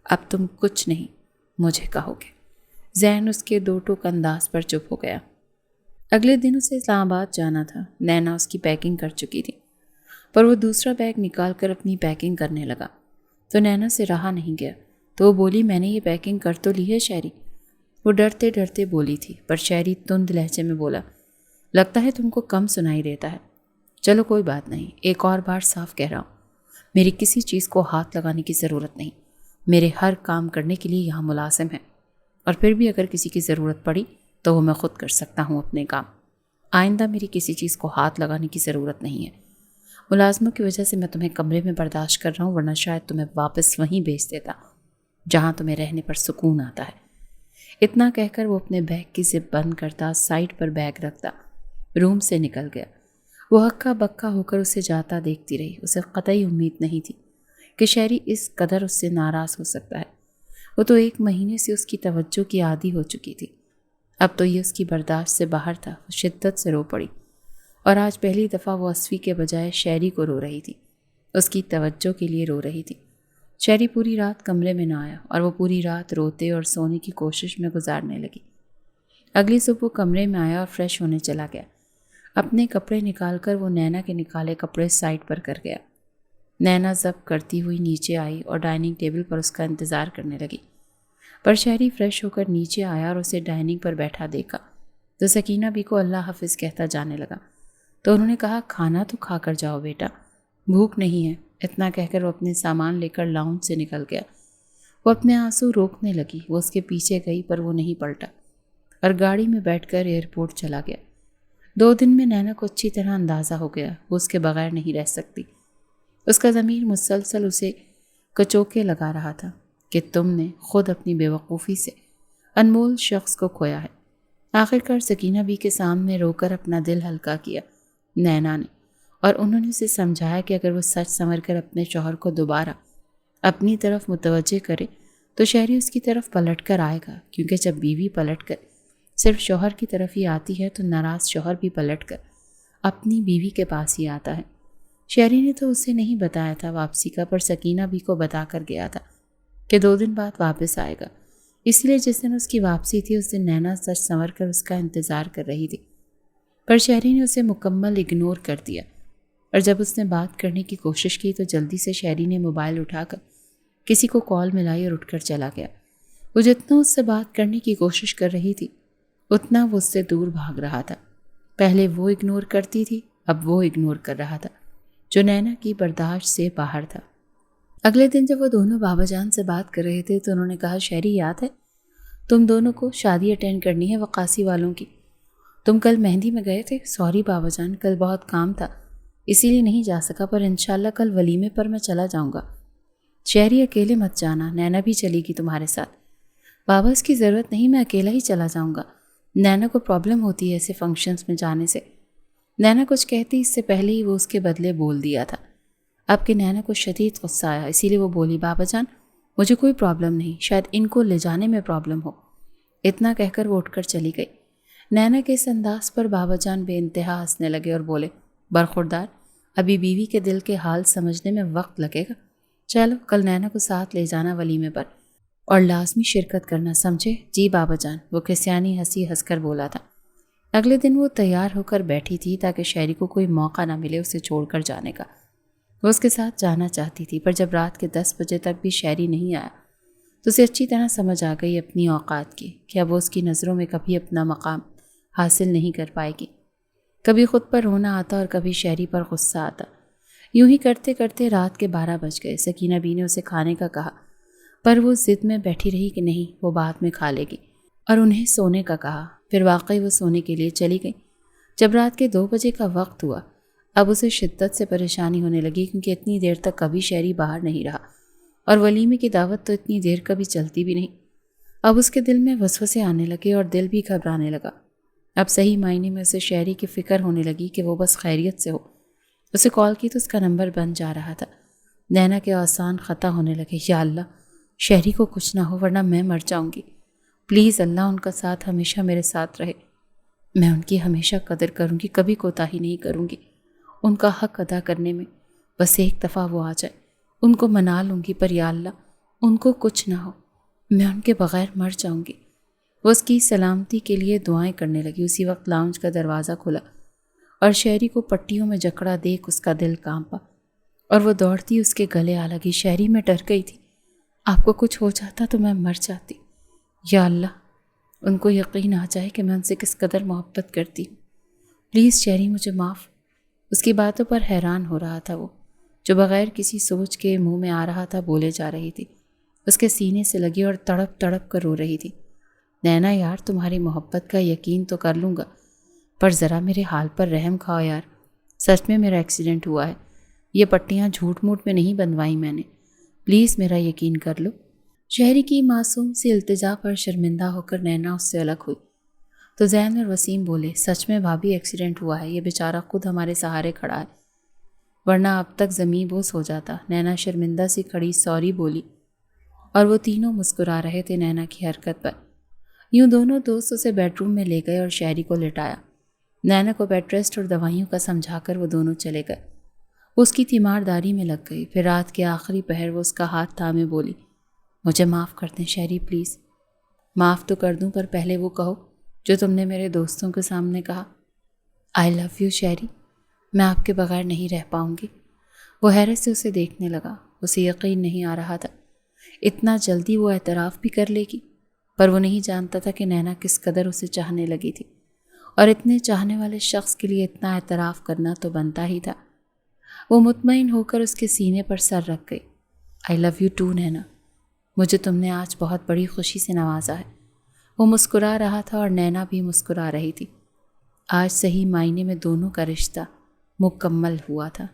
اب تم کچھ نہیں مجھے کہو گے۔ زین اس کے 2 ٹوک انداز پر چپ ہو گیا۔ اگلے دن اسے اسلام آباد جانا تھا۔ نینا اس کی پیکنگ کر چکی تھی، پر وہ دوسرا بیگ نکال کر اپنی پیکنگ کرنے لگا تو نینا سے رہا نہیں گیا، تو وہ بولی، میں نے یہ پیکنگ کر تو لی ہے شہری، وہ ڈرتے ڈرتے بولی تھی، پر شہری تند لہجے میں بولا، لگتا ہے تم کو کم سنائی دیتا ہے۔ چلو کوئی بات نہیں، ایک اور بار صاف کہہ رہا ہوں، میری کسی چیز کو ہاتھ لگانے کی ضرورت نہیں۔ میرے ہر کام کرنے کے لیے یہاں ملازم ہیں، اور پھر بھی اگر کسی کی ضرورت پڑی تو وہ میں خود کر سکتا ہوں اپنے کام۔ آئندہ میری کسی چیز کو ہاتھ لگانے کی ضرورت نہیں ہے۔ ملازموں کی وجہ سے میں تمہیں کمرے میں برداشت کر رہا ہوں، ورنہ شاید تمہیں واپس وہیں بھیج دیتا جہاں تمہیں رہنے پر سکون آتا ہے۔ اتنا کہہ کر وہ اپنے بیگ کی زپ بند کرتا، سائڈ پر بیگ رکھتا، روم سے نکل گیا۔ وہ ہکا بکا ہو کر اسے جاتا دیکھتی رہی۔ اسے قطعی امید نہیں تھی کہ شہری اس قدر اس سے ناراض ہو سکتا ہے۔ وہ تو 1 مہینے سے اس کی توجہ کی عادی ہو چکی تھی، اب تو یہ اس کی برداشت سے باہر تھا۔ وہ شدت سے رو پڑی، اور آج پہلی دفعہ وہ اصفی کے بجائے شہری کو رو رہی تھی، اس کی توجہ کے لیے رو رہی تھی۔ شہری پوری رات کمرے میں نہ آیا، اور وہ پوری رات روتے اور سونے کی کوشش میں گزارنے لگی۔ اگلی صبح وہ کمرے میں آیا اور فریش ہونے چلا گیا۔ اپنے کپڑے نکال کر وہ نینا کے نکالے کپڑے سائڈ پر کر گیا۔ نینا ضبط کرتی ہوئی نیچے آئی اور ڈائننگ ٹیبل پر اس کا انتظار کرنے لگی، پر شہری فریش ہو کر نیچے آیا اور اسے ڈائننگ پر بیٹھا دیکھا تو سکینہ بی کو اللہ حافظ کہتا جانے لگا۔ تو انہوں نے کہا، کھانا تو کھا کر جاؤ بیٹا، بھوک نہیں ہے۔ اتنا کہہ کر وہ اپنے سامان لے کر لاؤنج سے نکل گیا۔ وہ اپنے آنسو روکنے لگی، وہ اس کے پیچھے گئی پر وہ نہیں پلٹا، اور گاڑی میں بیٹھ کر ایئرپورٹ چلا گیا۔ 2 دن میں نینا کو اچھی طرح اندازہ ہو گیا وہ اس کے بغیر نہیں رہ سکتی۔ اس کا ضمیر مسلسل اسے کچوکے لگا رہا تھا کہ تم نے خود اپنی بے وقوفی سے انمول شخص کو کھویا ہے۔ آخرکار سکینہ بی کے سامنے رو کر اپنا دل ہلکا کیا نینا نے، اور انہوں نے اسے سمجھایا کہ اگر وہ سچ سنور کر اپنے شوہر کو دوبارہ اپنی طرف متوجہ کرے تو شہری اس کی طرف پلٹ کر آئے گا، کیونکہ جب بیوی پلٹ کر صرف شوہر کی طرف ہی آتی ہے تو ناراض شوہر بھی پلٹ کر اپنی بیوی کے پاس ہی آتا ہے۔ شہری نے تو اسے نہیں بتایا تھا واپسی کا، پر سکینہ بی کو بتا کر گیا تھا کہ 2 دن بعد واپس آئے گا۔ اس لیے جس دن اس کی واپسی تھی اس دن نینا سچ سنور کر اس کا انتظار کر رہی تھی، پر شہری نے اسے مکمل اگنور کر دیا، اور جب اس نے بات کرنے کی کوشش کی تو جلدی سے شہری نے موبائل اٹھا کر کسی کو کال ملائی اور اٹھ کر چلا گیا۔ وہ جتنا اس سے بات کرنے کی کوشش کر رہی تھی اتنا وہ اس سے دور بھاگ رہا تھا۔ پہلے وہ اگنور کرتی تھی، اب وہ اگنور کر رہا تھا، جو نینا کی برداشت سے باہر تھا۔ اگلے دن جب وہ دونوں بابا جان سے بات کر رہے تھے تو انہوں نے کہا، شہری یاد ہے تم دونوں کو شادی اٹینڈ کرنی ہے وقاصی والوں کی؟ تم کل مہندی میں گئے تھے؟ سوری بابا جان، کل بہت کام تھا اسی لیے نہیں جا سکا، پر انشاءاللہ کل ولیمے پر میں چلا جاؤں گا۔ شہری اکیلے مت جانا، نینا بھی چلے گی تمہارے ساتھ۔ بابا اس کی ضرورت نہیں، میں اکیلا ہی چلا جاؤں گا، نینا کو پرابلم ہوتی ہے ایسے فنکشنز میں جانے سے۔ نینا کچھ کہتی اس سے پہلے ہی وہ اس کے بدلے بول دیا تھا۔ اب کہ نینا کو شدید غصہ آیا، اسی لیے وہ بولی، بابا جان مجھے کوئی پرابلم نہیں، شاید ان کو لے جانے میں پرابلم ہو۔ اتنا کہہ کر وہ اٹھ کر چلی گئی۔ نینا کے اس انداز پر بابا جان بے انتہا ہنسنے لگے اور بولے، برخوردار، ابھی بیوی کے دل کے حال سمجھنے میں وقت لگے گا، چلو کل نینا کو ساتھ لے جانا ولیمے پر، اور لازمی شرکت کرنا، سمجھے؟ جی بابا جان، وہ کسیانی ہنسی ہنس کر بولا تھا۔ اگلے دن وہ تیار ہو کر بیٹھی تھی تاکہ شہری کو کوئی موقع نہ ملے اسے چھوڑ کر جانے کا۔ وہ اس کے ساتھ جانا چاہتی تھی، پر جب رات کے 10 بجے تک بھی شہری نہیں آیا تو اسے اچھی طرح سمجھ آ گئی اپنی اوقات کی کہ اب وہ اس کی نظروں میں کبھی اپنا مقام حاصل نہیں کر پائے گی۔ کبھی خود پر رونا آتا اور کبھی شہری پر غصہ آتا۔ یوں ہی کرتے کرتے رات کے 12 بج گئے۔ سکینہ بی نے اسے کھانے کا کہا، پر وہ ضد میں بیٹھی رہی کہ نہیں، وہ بعد میں کھا لے گی، اور انہیں سونے کا کہا۔ پھر واقعی وہ سونے کے لیے چلی گئی۔ جب رات کے 2 بجے کا وقت ہوا اب اسے شدت سے پریشانی ہونے لگی، کیونکہ اتنی دیر تک کبھی شہری باہر نہیں رہا، اور ولیمے کی دعوت تو اتنی دیر کبھی چلتی بھی نہیں۔ اب اس کے دل میں وسوسے آنے لگے اور دل بھی گھبرانے لگا۔ اب صحیح معنی میں اسے شہری کی فکر ہونے لگی کہ وہ بس خیریت سے ہو۔ اسے کال کی تو اس کا نمبر بند جا رہا تھا۔ نینا کے آسان خطا ہونے لگے، یا اللہ شہری کو کچھ نہ ہو ورنہ میں مر جاؤں گی، پلیز اللہ ان کا ساتھ ہمیشہ میرے ساتھ رہے، میں ان کی ہمیشہ قدر کروں گی، کبھی کوتاہی نہیں کروں گی، ان کا حق ادا کرنے میں بس ایک دفعہ وہ آ جائے، ان کو منا لوں گی، پر یا اللہ ان کو کچھ نہ ہو، میں ان کے بغیر مر جاؤں گی۔ وہ اس کی سلامتی کے لیے دعائیں کرنے لگی۔ اسی وقت لاؤنج کا دروازہ کھلا اور شہری کو پٹیوں میں جکڑا دیکھ اس کا دل کانپا اور وہ دوڑتی اس کے گلے آ لگی۔ شہری میں ڈر گئی تھی، آپ کو کچھ ہو جاتا تو میں مر جاتی، یا اللہ ان کو یقین آ جائے کہ میں ان سے کس قدر محبت کرتی ہوں۔ پلیز شہری مجھے معاف۔ اس کی باتوں پر حیران ہو رہا تھا وہ، جو بغیر کسی سوچ کے منہ میں آ رہا تھا بولے جا رہی تھی۔ اس کے سینے سے لگی اور تڑپ تڑپ کر رو رہی تھی۔ نینا یار، تمہاری محبت کا یقین تو کر لوں گا، پر ذرا میرے حال پر رحم کھاؤ یار۔ سچ میں میرا ایکسیڈنٹ ہوا ہے، یہ پٹیاں جھوٹ موٹ میں نہیں بندوائی میں نے، پلیز میرا یقین کر لو۔ شہری کی معصوم سی التجا پر شرمندہ ہو کر نینا اس سے الگ ہوئی تو زین اور وسیم بولے، سچ میں بھابھی ایکسیڈنٹ ہوا ہے، یہ بیچارہ خود ہمارے سہارے کھڑا ہے، ورنہ اب تک زمیں بوس ہو جاتا۔ نینا شرمندہ سی کھڑی سوری بولی اور وہ تینوں مسکرا رہے تھے نینا کی حرکت پر۔ یوں دونوں دوست اسے بیڈ روم میں لے گئے اور شہری کو لٹایا۔ نینا کو بیڈ ریسٹ اور دوائیوں کا سمجھا کر وہ دونوں چلے گئے۔ اس کی تیمارداری میں لگ گئی۔ پھر رات کے آخری پہر وہ اس کا ہاتھ تھامے بولی، مجھے معاف کر دیں شہری پلیز۔ معاف تو کر دوں، پر پہلے وہ کہو جو تم نے میرے دوستوں کے سامنے کہا، آئی لو یو شہری، میں آپ کے بغیر نہیں رہ پاؤں گی۔ وہ حیرت سے اسے دیکھنے لگا، اسے یقین نہیں آ رہا تھا اتنا جلدی وہ اعتراف بھی کر لے گی، پر وہ نہیں جانتا تھا کہ نینا کس قدر اسے چاہنے لگی تھی، اور اتنے چاہنے والے شخص کے لیے اتنا اعتراف کرنا تو بنتا ہی تھا۔ وہ مطمئن ہو کر اس کے سینے پر سر رکھ گئی۔ آئی لو یو ٹو نینا، مجھے تم نے آج بہت بڑی خوشی سے نوازا ہے۔ وہ مسکرا رہا تھا اور نینا بھی مسکرا رہی تھی۔ آج صحیح معنی میں دونوں کا رشتہ مکمل ہوا تھا۔